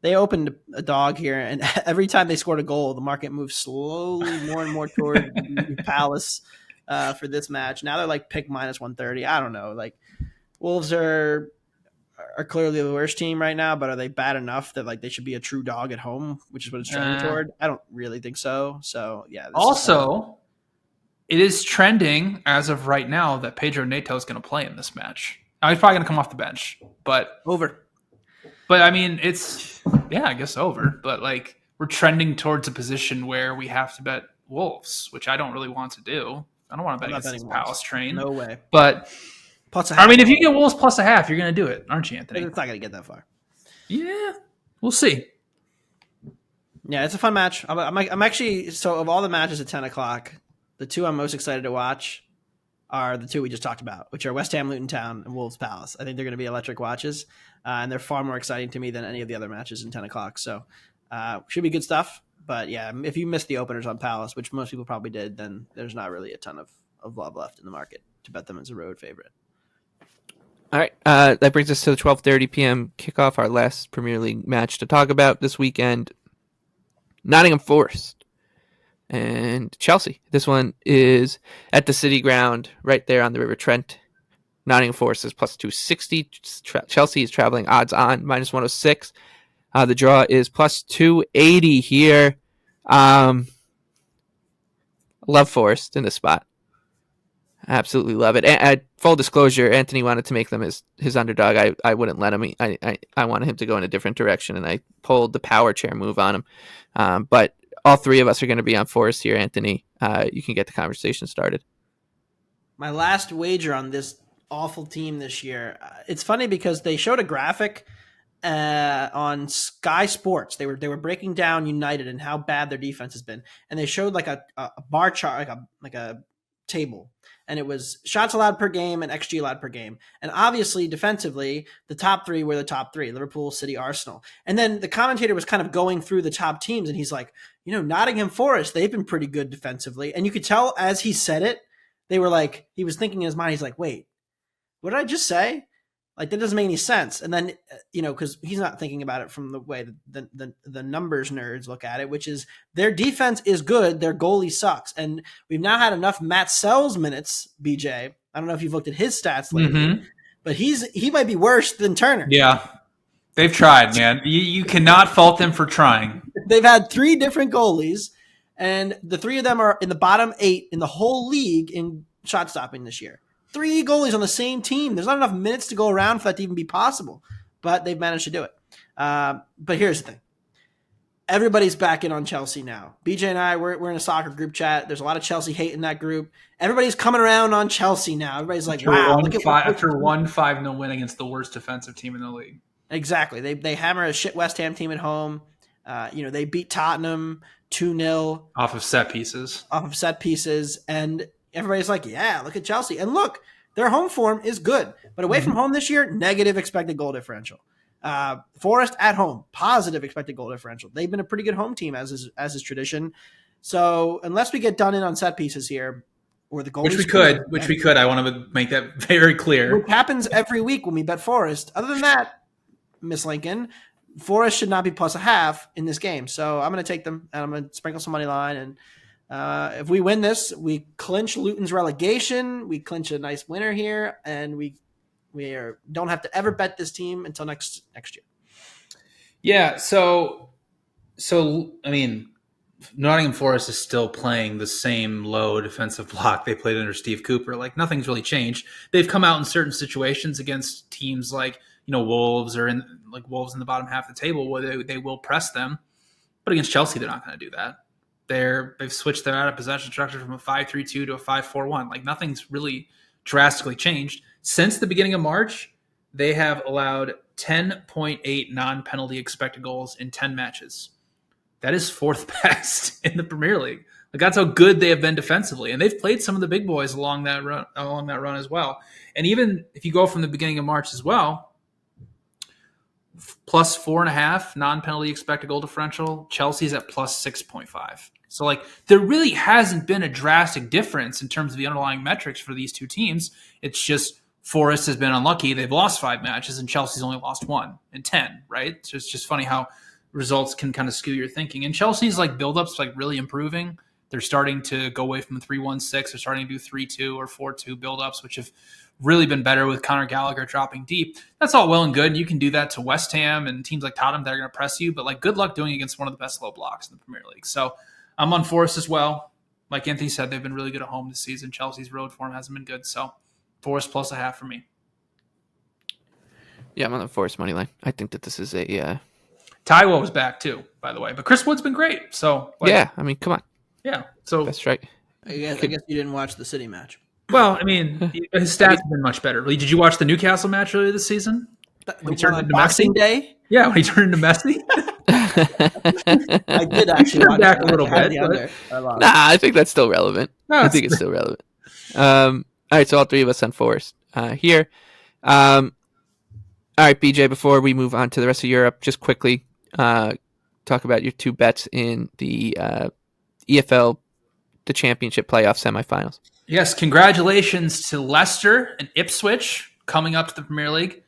they opened a dog here, and every time they scored a goal, the market moved slowly more and more toward Palace for this match. Now they're like pick minus 130. I don't know. Wolves are clearly the worst team right now, but are they bad enough that they should be a true dog at home, which is what it's trending toward? I don't really think so. So yeah.
Also, it is trending as of right now that Pedro Neto is going to play in this match. Now he's probably going to come off the bench, but
over.
But I mean, I guess over. But like we're trending towards a position where we have to bet Wolves, which I don't really want to do. I don't want to bet against this Palace train.
No way.
But
Plus a half.
I mean, if you get Wolves plus a half, you're going to do it, aren't you, Anthony?
It's not going to get that far.
Yeah, we'll see.
Yeah, it's a fun match. I'm actually, so of all the matches at 10 o'clock, the two I'm most excited to watch are the two we just talked about, which are West Ham, Luton Town, and Wolves Palace. I think they're going to be electric watches, and they're far more exciting to me than any of the other matches in 10 o'clock. So should be good stuff. But yeah, if you missed the openers on Palace, which most people probably did, then there's not really a ton of love left in the market to bet them as a road favorite.
All right, that brings us to the 12:30 p.m. kickoff, our last Premier League match to talk about this weekend. Nottingham Forest and Chelsea. This one is at the City Ground right there on the River Trent. Nottingham Forest is plus 260. Chelsea is traveling odds on, minus 106. The draw is plus 280 here. Love Forest in this spot. Absolutely love it. And full disclosure, Anthony wanted to make them his underdog. I wouldn't let him. I wanted him to go in a different direction, and I pulled the power chair move on him. But all three of us are going to be on Forest here, Anthony. You can get the conversation started.
My last wager on this awful team this year. It's funny because they showed a graphic on Sky Sports. They were breaking down United and how bad their defense has been, and they showed like a bar chart, like a table. And it was shots allowed per game and XG allowed per game. And obviously, defensively, the top three were the top three: Liverpool, City, Arsenal. And then the commentator was kind of going through the top teams, and he's like, Nottingham Forest, they've been pretty good defensively. And you could tell as he said it, they were like, he was thinking in his mind, he's like, wait, what did I just say? Like, that doesn't make any sense. And then, because he's not thinking about it from the way the numbers nerds look at it, which is their defense is good, their goalie sucks. And we've now had enough Matt Sells minutes, BJ. I don't know if you've looked at his stats lately, but he might be worse than Turner.
Yeah, they've tried, man. You cannot fault them for trying.
They've had three different goalies, and the three of them are in the bottom 8 in the whole league in shot stopping this year. 3 goalies on the same team. There's not enough minutes to go around for that to even be possible, but they've managed to do it. But here's the thing. Everybody's back in on Chelsea now. BJ and I, we're in a soccer group chat. There's a lot of Chelsea hate in that group. Everybody's coming around on Chelsea now. Everybody's like, wow.
After one 5-0 win against the worst defensive team in the league.
Exactly. They hammer a shit West Ham team at home. They beat Tottenham 2-0.
Off of set pieces. And everybody's like, yeah, look at Chelsea. And look, their home form is good. But away from home this year, negative expected goal differential. Forest at home, positive expected goal differential. They've been a pretty good home team as is tradition. So unless we get done in on set pieces here, or the goal, which we could. I want to make that very clear.
Which happens every week when we bet Forest. Other than that, Miss Lincoln, Forest should not be plus a half in this game. So I'm going to take them, and I'm going to sprinkle some money line. And if we win this, we clinch Luton's relegation. We clinch a nice winner here, and we don't have to ever bet this team until next year.
Yeah. So I mean, Nottingham Forest is still playing the same low defensive block they played under Steve Cooper. Like, nothing's really changed. They've come out in certain situations against teams like, Wolves or Wolves in the bottom half of the table where they will press them. But against Chelsea, they're not going to do that. They've switched their out of possession structure from a 5-3-2 to a 5-4-1. Like, nothing's really drastically changed. Since the beginning of March, they have allowed 10.8 non-penalty expected goals in 10 matches. That is 4th best in the Premier League. Like, that's how good they have been defensively. And they've played some of the big boys along that run as well. And even if you go from the beginning of March as well, plus 4.5 non-penalty expected goal differential. Chelsea's at plus 6.5. So, there really hasn't been a drastic difference in terms of the underlying metrics for these two teams. It's just Forest has been unlucky. They've lost 5 matches, and Chelsea's only lost 1 in 10, right? So it's just funny how results can kind of skew your thinking. And Chelsea's build-up's really improving. They're starting to go away from the 3-1-6. They're starting to do 3-2 or 4-2 build-ups, which have really been better with Conor Gallagher dropping deep. That's all well and good. You can do that to West Ham and teams like Tottenham that are going to press you, but good luck doing it against one of the best low blocks in the Premier League. So I'm on Forest as well. Like Anthony said, they've been really good at home this season. Chelsea's road form hasn't been good. So Forest plus a half for me.
Yeah, I'm on the Forest money line. I think that this is a
Taiwo was back too, by the way, but Chris Wood's been great. So
yeah. I mean, come on,
yeah. So
best strike.
I guess you didn't watch the City match.
well, I mean, his stats have been much better. Did you watch the Newcastle match earlier this season?
The
When he
one
turned
on
into
Boxing
Messi?
Day?
Yeah, when he turned into Messi.
I did actually
Turned
watch
back
that.
a little
I had
bit,
the
but-
under. I lost.
Nah, I think that's still relevant.
No,
I
it's-
think it's still relevant. All right, so all three of us on Forest here. All right, BJ. Before we move on to the rest of Europe, just quickly talk about your two bets in the EFL, the Championship playoff semifinals.
Yes, congratulations to Leicester and Ipswich coming up to the Premier League.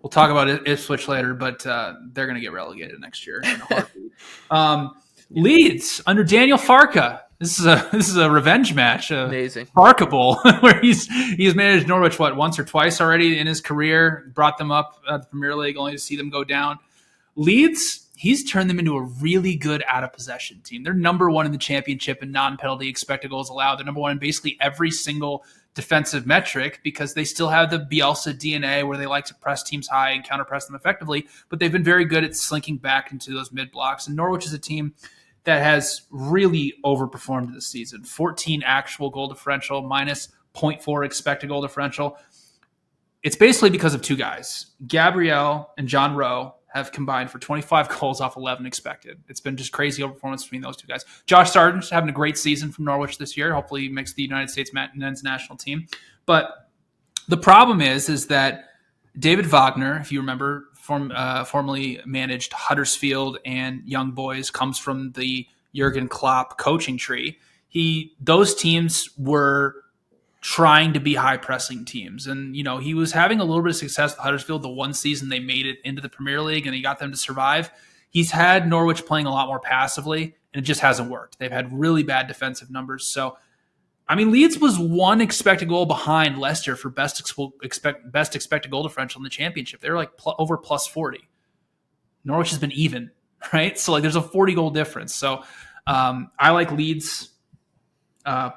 We'll talk about Ipswich later, but they're going to get relegated next year. In a heartbeat. Leeds under Daniel Farke. This is a revenge match.
Amazing.
Farke Bowl, where he's managed Norwich once or twice already in his career, brought them up at the Premier League, only to see them go down. Leeds, he's turned them into a really good out of possession team. They're number one in the Championship in non-penalty expected goals allowed. They're number one in basically every single defensive metric because they still have the Bielsa DNA where they like to press teams high and counter-press them effectively, but they've been very good at slinking back into those mid-blocks. And Norwich is a team that has really overperformed this season. 14 actual goal differential, minus 0.4 expected goal differential. It's basically because of two guys. Gabriel and John Rowe have combined for 25 goals off 11 expected. It's been just crazy overperformance between those two guys. Josh Sargent's having a great season from Norwich this year. Hopefully he makes the United States men's national team. But the problem is that David Wagner, if you remember, formerly managed Huddersfield and Young Boys, comes from the Jurgen Klopp coaching tree. Those teams were trying to be high pressing teams. And, he was having a little bit of success with Huddersfield the one season they made it into the Premier League and he got them to survive. He's had Norwich playing a lot more passively and it just hasn't worked. They've had really bad defensive numbers. So, Leeds was one expected goal behind Leicester for best expected goal differential in the Championship. They were like over plus 40. Norwich has been even, right? So there's a 40 goal difference. So I like Leeds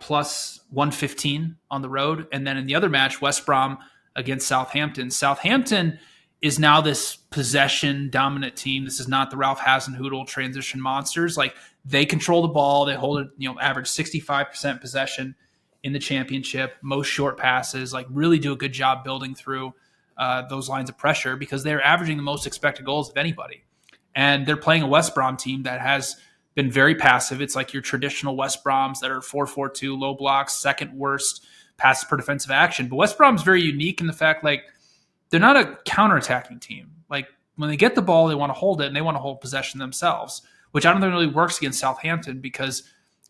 plus 115 on the road. And then in the other match, West Brom against Southampton. Southampton is now this possession dominant team. This is not the Ralph Hasenhüttl transition monsters. They control the ball. They hold it, average 65% possession in the Championship, most short passes, really do a good job building through those lines of pressure because they're averaging the most expected goals of anybody. And they're playing a West Brom team that has been very passive. It's like your traditional West Broms that are 4-4-2, low blocks, second worst passes per defensive action. But West Brom's very unique in the fact they're not a counterattacking team. When they get the ball, they want to hold it and they want to hold possession themselves, which I don't think really works against Southampton because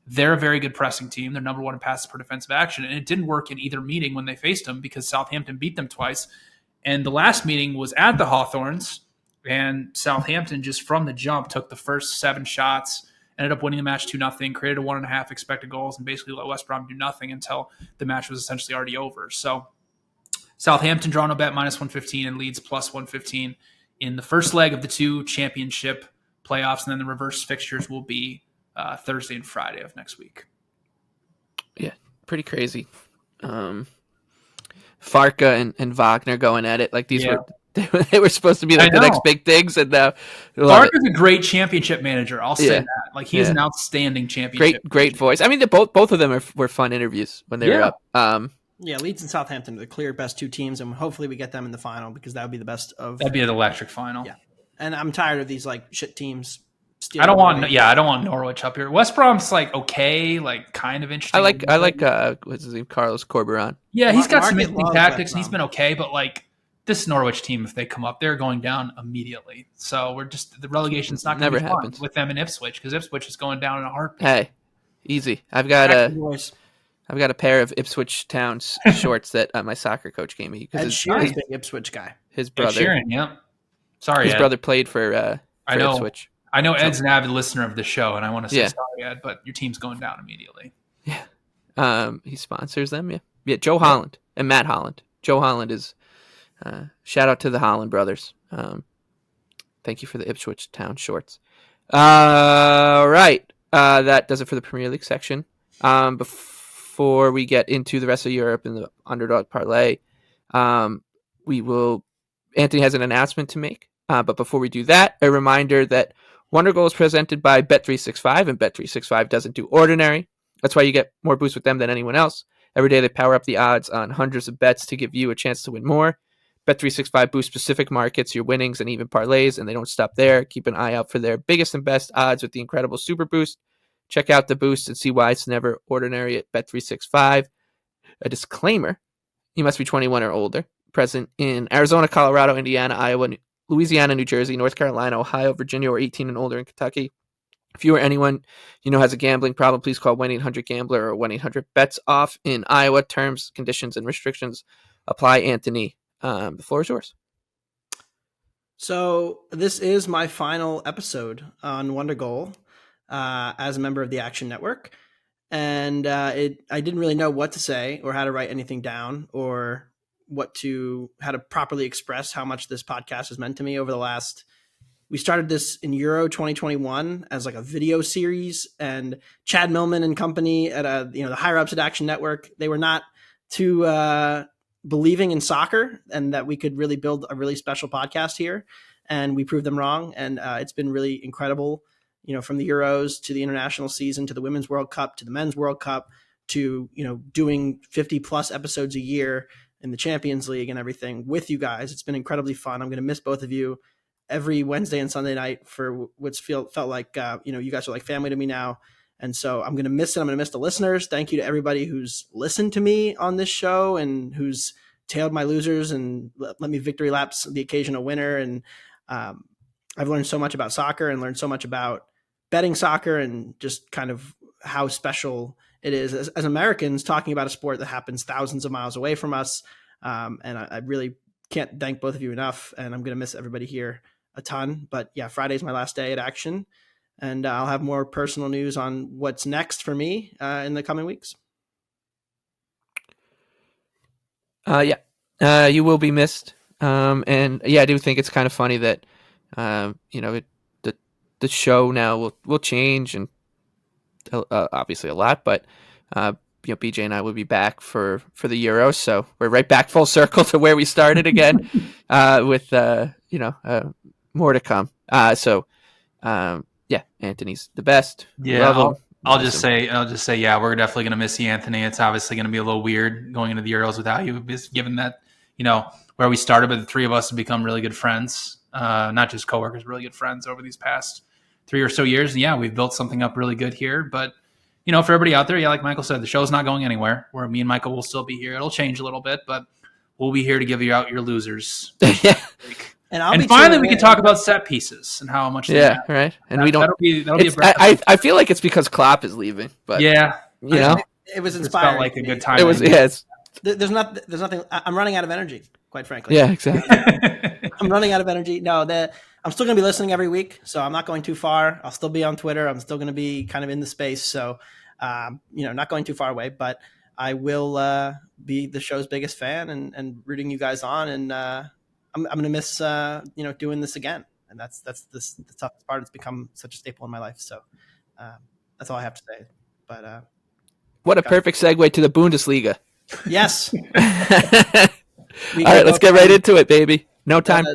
they're a very good pressing team. They're number one in passes per defensive action. And it didn't work in either meeting when they faced them because Southampton beat them twice. And the last meeting was at the Hawthorns, and Southampton just from the jump took the first 7 shots, ended up winning the match 2-0, created a 1.5 expected goals, and basically let West Brom do nothing until the match was essentially already over. So Southampton draw no bet minus 115 and Leeds plus 115 in the first leg of the two Championship playoffs, and then the reverse fixtures will be Thursday and Friday of next week.
Yeah, pretty crazy. Farke and Wagner going at it these were they were supposed to be the next big things, and now
Farke's a great Championship manager. I'll say that. He's an outstanding Championship.
Great voice. Both of them were fun interviews when they were up.
Leeds and Southampton are the clear best two teams, and hopefully we get them in the final because that would be the best of.
That'd be an electric final.
Yeah, and I'm tired of these shit teams.
I don't want Norwich up here. West Brom's okay, kind of interesting.
I like what's his name, Carlos Corberan.
Yeah, he's got some interesting tactics and he's been okay, but this Norwich team, if they come up, they're going down immediately. So the relegation's not going to be fun with them in Ipswich because Ipswich is going down in a heartbeat.
Hey, easy. I've got a pair of Ipswich Town shorts that my soccer coach gave me because
his big Ipswich guy.
His brother.
Ed Sheeran, yeah. Sorry,
his brother played for Ipswich.
I know Ed's an avid listener of the show, and I want to say sorry, Ed, but your team's going down immediately.
Yeah. He sponsors them, yeah. Yeah, Joe Holland and Matt Holland. Joe Holland is shout out to the Holland brothers. Thank you for the Ipswich Town shorts. All right. That does it for the Premier League section. Before we get into the rest of Europe and the Underdog Parlay, we will Anthony has an announcement to make. But before we do that, a reminder that Wondergoal is presented by Bet365, and Bet365 doesn't do ordinary. That's why you get more boosts with them than anyone else. Every day they power up the odds on hundreds of bets to give you a chance to win more. Bet365 boosts specific markets, your winnings, and even parlays, and they don't stop there. Keep an eye out for their biggest and best odds with the incredible Super Boost. Check out the boost and see why it's never ordinary at Bet365. A disclaimer, you must be 21 or older, present in Arizona, Colorado, Indiana, Iowa, Louisiana, New Jersey, North Carolina, Ohio, Virginia, or 18 and older in Kentucky. If you or anyone you know has a gambling problem, please call 1-800-GAMBLER or 1-800-BETS-OFF. In Iowa, terms, conditions, and restrictions apply. Anthony, the floor is yours.
So this is my final episode on Wondergoal as a member of the Action Network. And I didn't really know what to say or how to write anything down or how to properly express how much this podcast has meant to me over the last. We started this in Euro 2021 as like a video series, and Chad Millman and company at the higher ups at Action Network, they were not too believing in soccer and that we could really build a really special podcast here, and we proved them wrong. And it's been really incredible, from the Euros to the international season to the Women's World Cup to the Men's World Cup to doing 50 plus episodes a year in the Champions League and everything with you guys. It's been incredibly fun. I'm going to miss both of you every Wednesday and Sunday night for what's felt like, you guys are like family to me now. And so I'm going to miss it. I'm going to miss the listeners. Thank you to everybody who's listened to me on this show and who's tailed my losers and let me victory laps the occasional winner. And I've learned so much about soccer and learned so much about betting soccer and just kind of how special it is as Americans talking about a sport that happens thousands of miles away from us. And I really can't thank both of you enough. And I'm going to miss everybody here a ton. But yeah, Friday's my last day at Action. And I'll have more personal news on what's next for me in the coming weeks.
You will be missed. And yeah, I do think it's kind of funny that, the show now will change and obviously a lot, but BJ and I will be back for the Euro, so we're right back full circle to where we started again, with more to come. Anthony's the best.
Yeah, I'll just say, yeah, we're definitely gonna miss you, Anthony. It's obviously gonna be a little weird going into the Euros without you, given that where we started, but the three of us have become really good friends, not just coworkers, really good friends over these past 3 or so years. And yeah, we've built something up really good here, but. For everybody out there, yeah, like Michael said, the show's not going anywhere. Where me and Michael will still be here. It'll change a little bit, but we'll be here to give you out your losers.
Yeah.
And
finally, we can talk about set pieces and how much.
Yeah, right. And that'll be I feel like it's because Klopp is leaving, but
yeah,
it was inspiring.
It felt like a good time.
It was. Yeah,
there's nothing. I'm running out of energy, quite frankly.
Yeah, exactly.
I'm running out of energy. No, I'm still going to be listening every week, so I'm not going too far. I'll still be on Twitter. I'm still going to be kind of in the space, so not going too far away. But I will be the show's biggest fan and rooting you guys on. And I'm going to miss doing this again. And that's the toughest part. It's become such a staple in my life. So that's all I have to say. But
what a perfect segue to the Bundesliga.
Yes.
All right, let's get right into it, baby. No time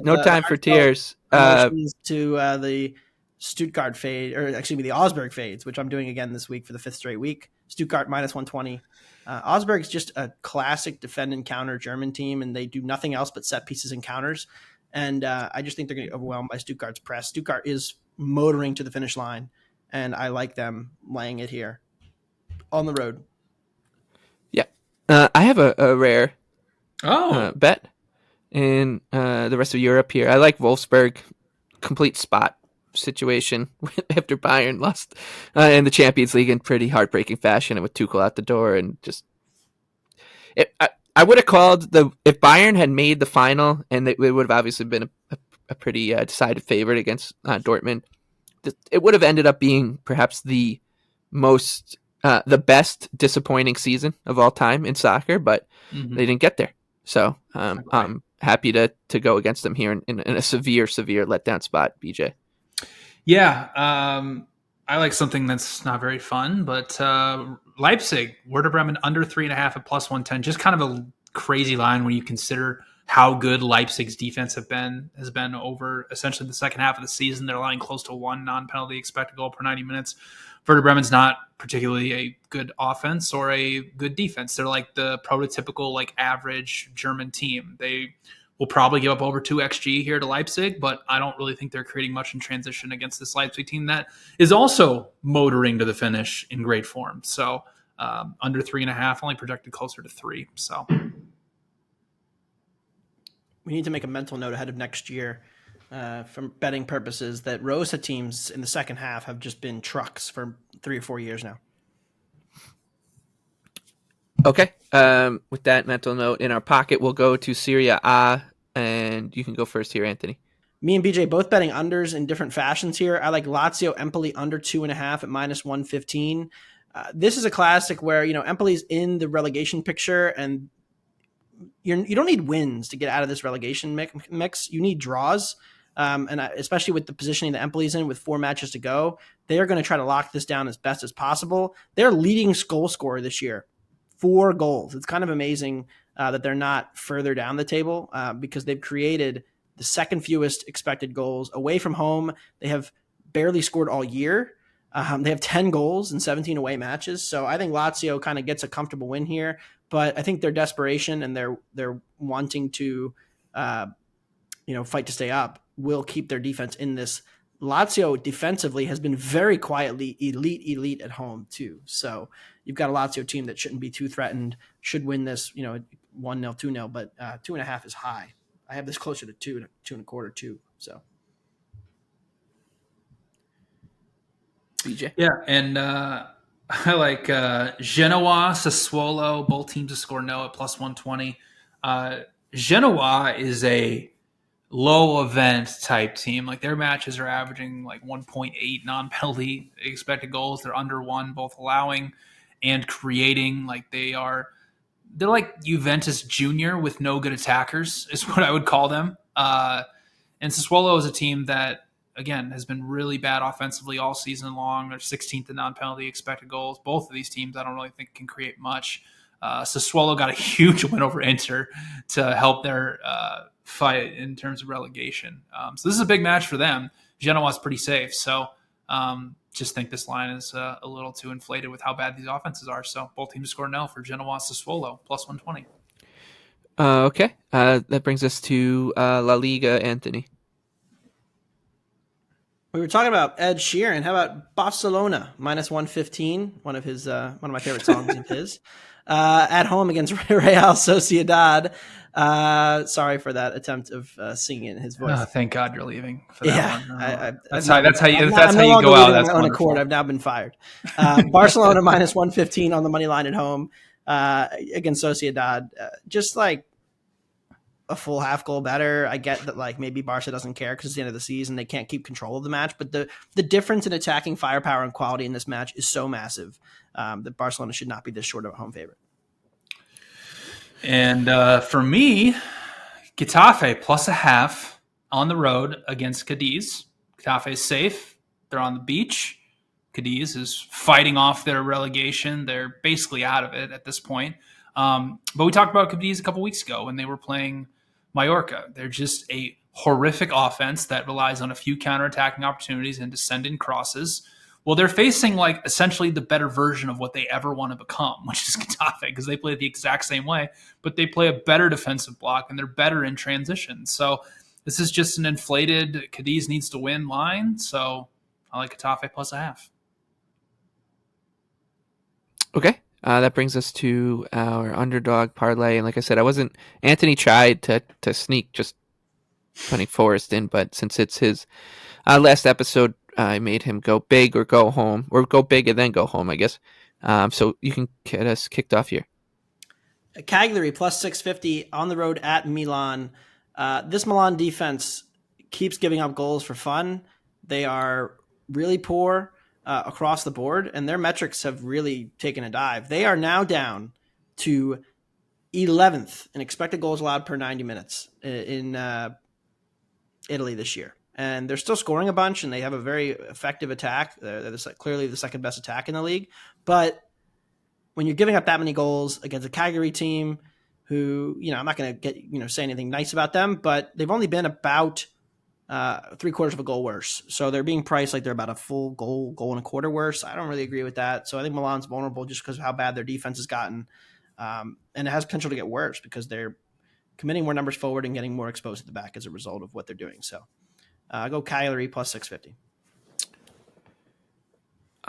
for tears.
To the Stuttgart fade, or excuse me, the Augsburg fades, which I'm doing again this week for the fifth straight week. Stuttgart minus 120. Augsburg's just a classic defend and counter German team, and they do nothing else but set pieces and counters. And I just think they're going to get overwhelmed by Stuttgart's press. Stuttgart is motoring to the finish line, and I like them laying it here on the road.
Yeah, I have a rare bet in the rest of Europe here. I like Wolfsburg, complete spot situation after Bayern lost in the Champions League in pretty heartbreaking fashion, and with Tuchel out the door, and just I would have called if Bayern had made the final, and it would have obviously been a pretty decided favorite against Dortmund. It would have ended up being perhaps the best disappointing season of all time in soccer, but they didn't get there. So I'm happy to go against them here in a severe letdown spot, BJ.
Yeah, I like something that's not very fun, but Leipzig, Werder Bremen under 3.5 at plus 110, just kind of a crazy line when you consider how good Leipzig's defense has been over essentially the second half of the season. They're allowing close to 1 non-penalty expected goal per 90 minutes. Werder Bremen's not particularly a good offense or a good defense. They're like the prototypical like average German team. They will probably give up over 2 XG here to Leipzig, but I don't really think they're creating much in transition against this Leipzig team that is also motoring to the finish in great form. So under 3.5, only projected closer to 3. So
we need to make a mental note ahead of next year from betting purposes that Rosa teams in the second half have just been trucks for 3 or 4 years now.
Okay. With that mental note in our pocket, we'll go to Serie A, and you can go first here, Anthony.
Me and BJ both betting unders in different fashions here. I like Lazio Empoli under 2.5 at -115. This is a classic where, Empoli's in the relegation picture, and you don't need wins to get out of this relegation mix. You need draws. And especially with the positioning that Empoli's in with 4 matches to go, they are going to try to lock this down as best as possible. They're leading goal scorer this year, 4 goals. It's kind of amazing that they're not further down the table because they've created the second fewest expected goals away from home. They have barely scored all year. They have 10 goals in 17 away matches. So I think Lazio kind of gets a comfortable win here, but I think their desperation and their wanting to, fight to stay up will keep their defense in this. Lazio defensively has been very quietly elite at home too. So you've got a Lazio team that shouldn't be too threatened, should win this, 1-0, 2-0, but 2.5 is high. I have this closer to 2.25, 2. So.
BJ.
Yeah, and I like Genoa, Sassuolo, both teams to score no at +120. Genoa is a low event type team. Like their matches are averaging like 1.8 non-penalty expected goals. They're under 1, both allowing and creating. Like they're like Juventus Junior with no good attackers is what I would call them. And Sassuolo is a team that, again, has been really bad offensively all season long. They're 16th in non-penalty expected goals. Both of these teams I don't really think can create much. Sassuolo got a huge win over Inter to help their fight in terms of relegation. So this is a big match for them. Genoa's pretty safe. So just think this line is a little too inflated with how bad these offenses are. So both teams score no for Genoa, Sassuolo, +120.
Okay. That brings us to La Liga, Anthony.
We were talking about Ed Sheeran. How about Barcelona -115? One of my favorite songs of his. At home against Real Sociedad. Sorry for that attempt of singing in his voice.
Oh, thank God you're leaving for that one. That's how you go out. That's
on accord. I've now been fired. Barcelona -115 on the money line at home against Sociedad. Just like a full half goal better. I get that like maybe Barca doesn't care because it's the end of the season. They can't keep control of the match, but the difference in attacking firepower and quality in this match is so massive that Barcelona should not be this short of a home favorite.
And for me, Getafe +0.5 on the road against Cadiz. Getafe is safe. They're on the beach. Cadiz is fighting off their relegation. They're basically out of it at this point. But we talked about Cadiz a couple weeks ago when they were playing Mallorca. They're just a horrific offense that relies on a few counterattacking opportunities and descending crosses. Well, they're facing like essentially the better version of what they ever want to become, which is Getafe, because they play the exact same way, but they play a better defensive block and they're better in transition. So this is just an inflated Cadiz needs to win line. So I like Getafe +0.5.
Okay. That brings us to our underdog parlay. And like I said, Anthony tried to sneak just putting Forrest in, but since it's his last episode, I made him go big or go home, or go big and then go home, I guess. So you can get us kicked off here.
Cagliari +650 on the road at Milan. This Milan defense keeps giving up goals for fun. They are really poor across the board, and their metrics have really taken a dive. They are now down to 11th in expected goals allowed per 90 minutes in Italy this year. And they're still scoring a bunch, and they have a very effective attack. They're clearly the second best attack in the league. But when you're giving up that many goals against a Cagliari team who, I'm not going to say anything nice about them, but they've only been about 3/4 of a goal worse. So they're being priced like they're about a full goal and a quarter worse. I don't really agree with that. So I think Milan's vulnerable just because of how bad their defense has gotten. And it has potential to get worse because they're committing more numbers forward and getting more exposed at the back as a result of what they're doing. So I go Cagliari plus 650.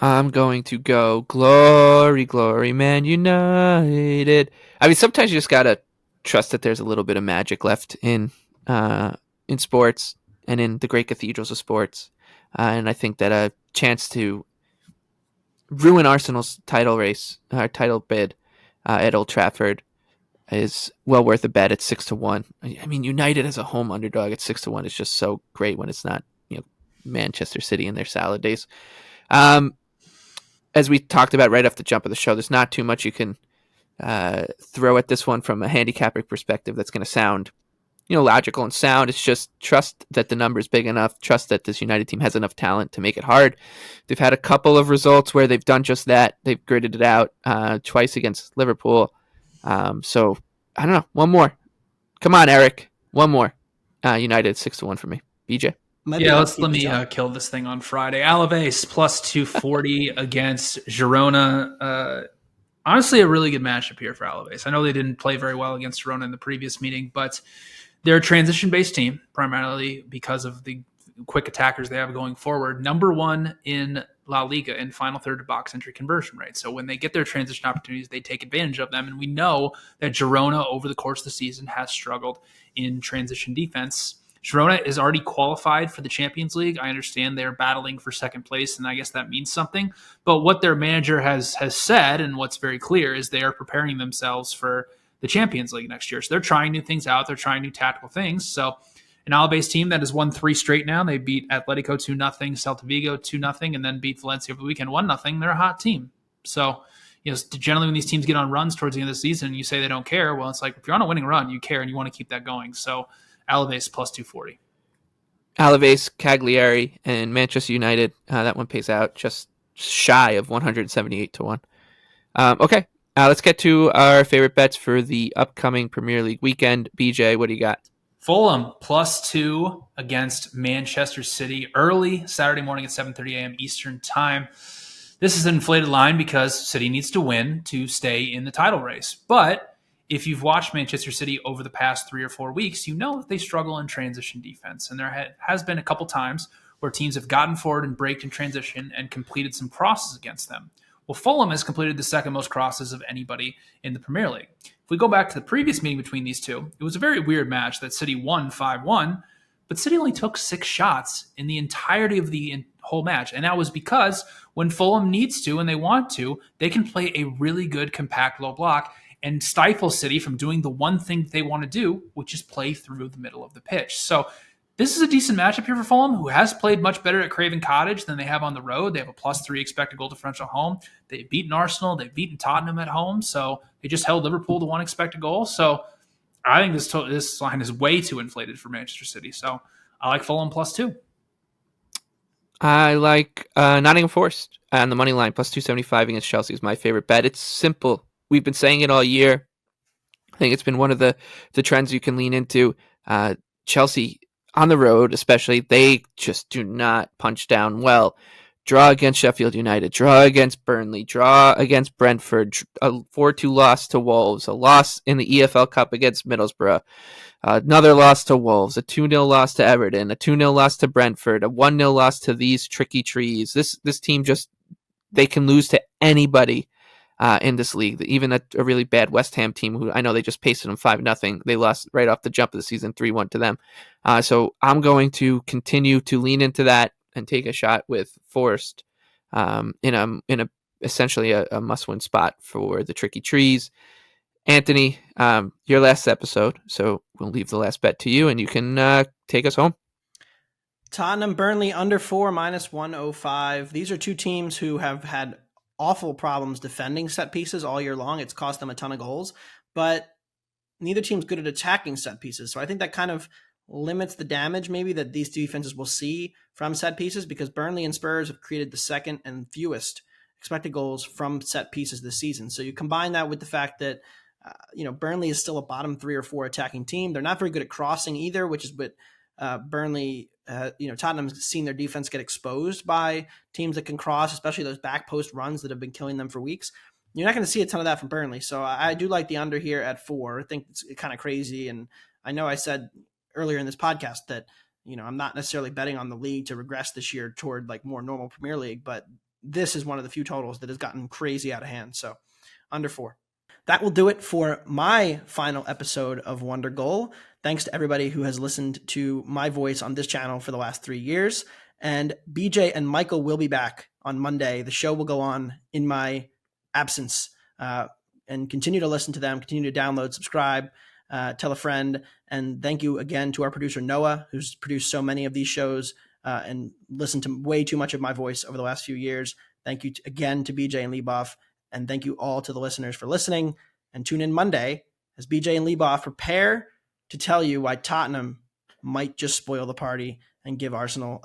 I'm going to go glory, Man United. I mean, sometimes you just gotta trust that there's a little bit of magic left in sports and in the great cathedrals of sports. And I think that a chance to ruin Arsenal's title bid at Old Trafford is well worth a bet at 6-1. I mean, United as a home underdog at 6-1 is just so great when it's not, Manchester City in their salad days. As we talked about right off the jump of the show, there's not too much you can throw at this one from a handicapper perspective that's going to sound, logical and sound. It's just trust that the number is big enough, trust that this United team has enough talent to make it hard. They've had a couple of results where they've done just that. They've gritted it out twice against Liverpool. So, I don't know. One more. Come on, Eric. One more. United 6-1 for me. BJ?
Let me kill this thing on Friday. Alaves plus 240 against Girona. Honestly, a really good matchup here for Alaves. I know they didn't play very well against Girona in the previous meeting, but they're a transition-based team, primarily because of the quick attackers they have going forward. Number 1 in La Liga in final third to box entry conversion rate. So when they get their transition opportunities, they take advantage of them. And we know that Girona over the course of the season has struggled in transition defense. Girona is already qualified for the Champions League. I understand they're battling for second place, and I guess that means something. But what their manager has said, and what's very clear, is they are preparing themselves for the Champions League next year. So they're trying new things out. They're trying new tactical things. So an Alaves team that has won 3 straight now. They beat Atletico 2-0, Celta Vigo 2-0, and then beat Valencia over the weekend 1-0. They're a hot team. So, generally when these teams get on runs towards the end of the season, you say they don't care. Well, it's like if you're on a winning run, you care and you want to keep that going. So Alaves plus 240.
Alaves, Cagliari, and Manchester United. That one pays out just shy of 178-1. Okay, let's get to our favorite bets for the upcoming Premier League weekend. BJ, what do you got?
Fulham plus 2 against Manchester City early Saturday morning at 7:30 a.m. Eastern time. This is an inflated line because City needs to win to stay in the title race. But if you've watched Manchester City over the past 3 or 4 weeks, you know that they struggle in transition defense. And there has been a couple times where teams have gotten forward and braked in transition and completed some crosses against them. Well, Fulham has completed the second most crosses of anybody in the Premier League. If we go back to the previous meeting between these two, it was a very weird match that City won 5-1, but City only took 6 shots in the entirety of the whole match. And that was because when Fulham needs to and they want to, they can play a really good compact low block and stifle City from doing the one thing they want to do, which is play through the middle of the pitch. So this is a decent matchup here for Fulham, who has played much better at Craven Cottage than they have on the road. They have a +3 expected goal differential at home. They've beaten Arsenal. They've beaten Tottenham at home. So they just held Liverpool to 1 expected goal. So I think this line is way too inflated for Manchester City. So I like Fulham +2.
I like Nottingham Forest on the money line +275 against Chelsea is my favorite bet. It's simple. We've been saying it all year. I think it's been one of the trends you can lean into. Chelsea on the road, especially, they just do not punch down well. Draw against Sheffield United, draw against Burnley, draw against Brentford, a 4-2 loss to Wolves, a loss in the EFL Cup against Middlesbrough, another loss to Wolves, a 2-0 loss to Everton, a 2-0 loss to Brentford, a 1-0 loss to these tricky trees. This team they can lose to anybody in this league, even a really bad West Ham team who I know they just pasted them 5-0. They lost right off the jump of the season 3-1 to them. So I'm going to continue to lean into that and take a shot with Forest in a essentially a must-win spot for the tricky trees. Anthony, your last episode, so we'll leave the last bet to you, and you can take us home.
Tottenham, Burnley under 4 -105. These are two teams who have had awful problems defending set pieces all year long. It's cost them a ton of goals, but neither team's good at attacking set pieces. So I think that kind of limits the damage maybe that these defenses will see from set pieces, because Burnley and Spurs have created the second and fewest expected goals from set pieces this season. So you combine that with the fact that Burnley is still a bottom 3 or 4 attacking team. They're not very good at crossing either, which is what Burnley, Tottenham's seen their defense get exposed by teams that can cross, especially those back post runs that have been killing them for weeks. You're not going to see a ton of that from Burnley. So I do like the under here at 4. I think it's kind of crazy. And I know I said earlier in this podcast that, I'm not necessarily betting on the league to regress this year toward like more normal Premier League, but this is one of the few totals that has gotten crazy out of hand. So under 4. That will do it for my final episode of Wondergoal. Thanks to everybody who has listened to my voice on this channel for the last 3 years. And BJ and Michael will be back on Monday. The show will go on in my absence, and continue to listen to them, continue to download, subscribe, tell a friend. And thank you again to our producer, Noah, who's produced so many of these shows and listened to way too much of my voice over the last few years. Thank you again to BJ and Leboff. And thank you all to the listeners for listening. And tune in Monday as BJ and Leboff prepare to tell you why Tottenham might just spoil the party and give Arsenal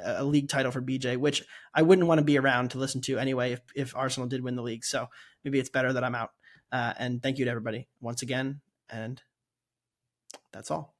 a league title for BJ, which I wouldn't want to be around to listen to anyway if Arsenal did win the league. So maybe it's better that I'm out. And thank you to everybody once again. And that's all.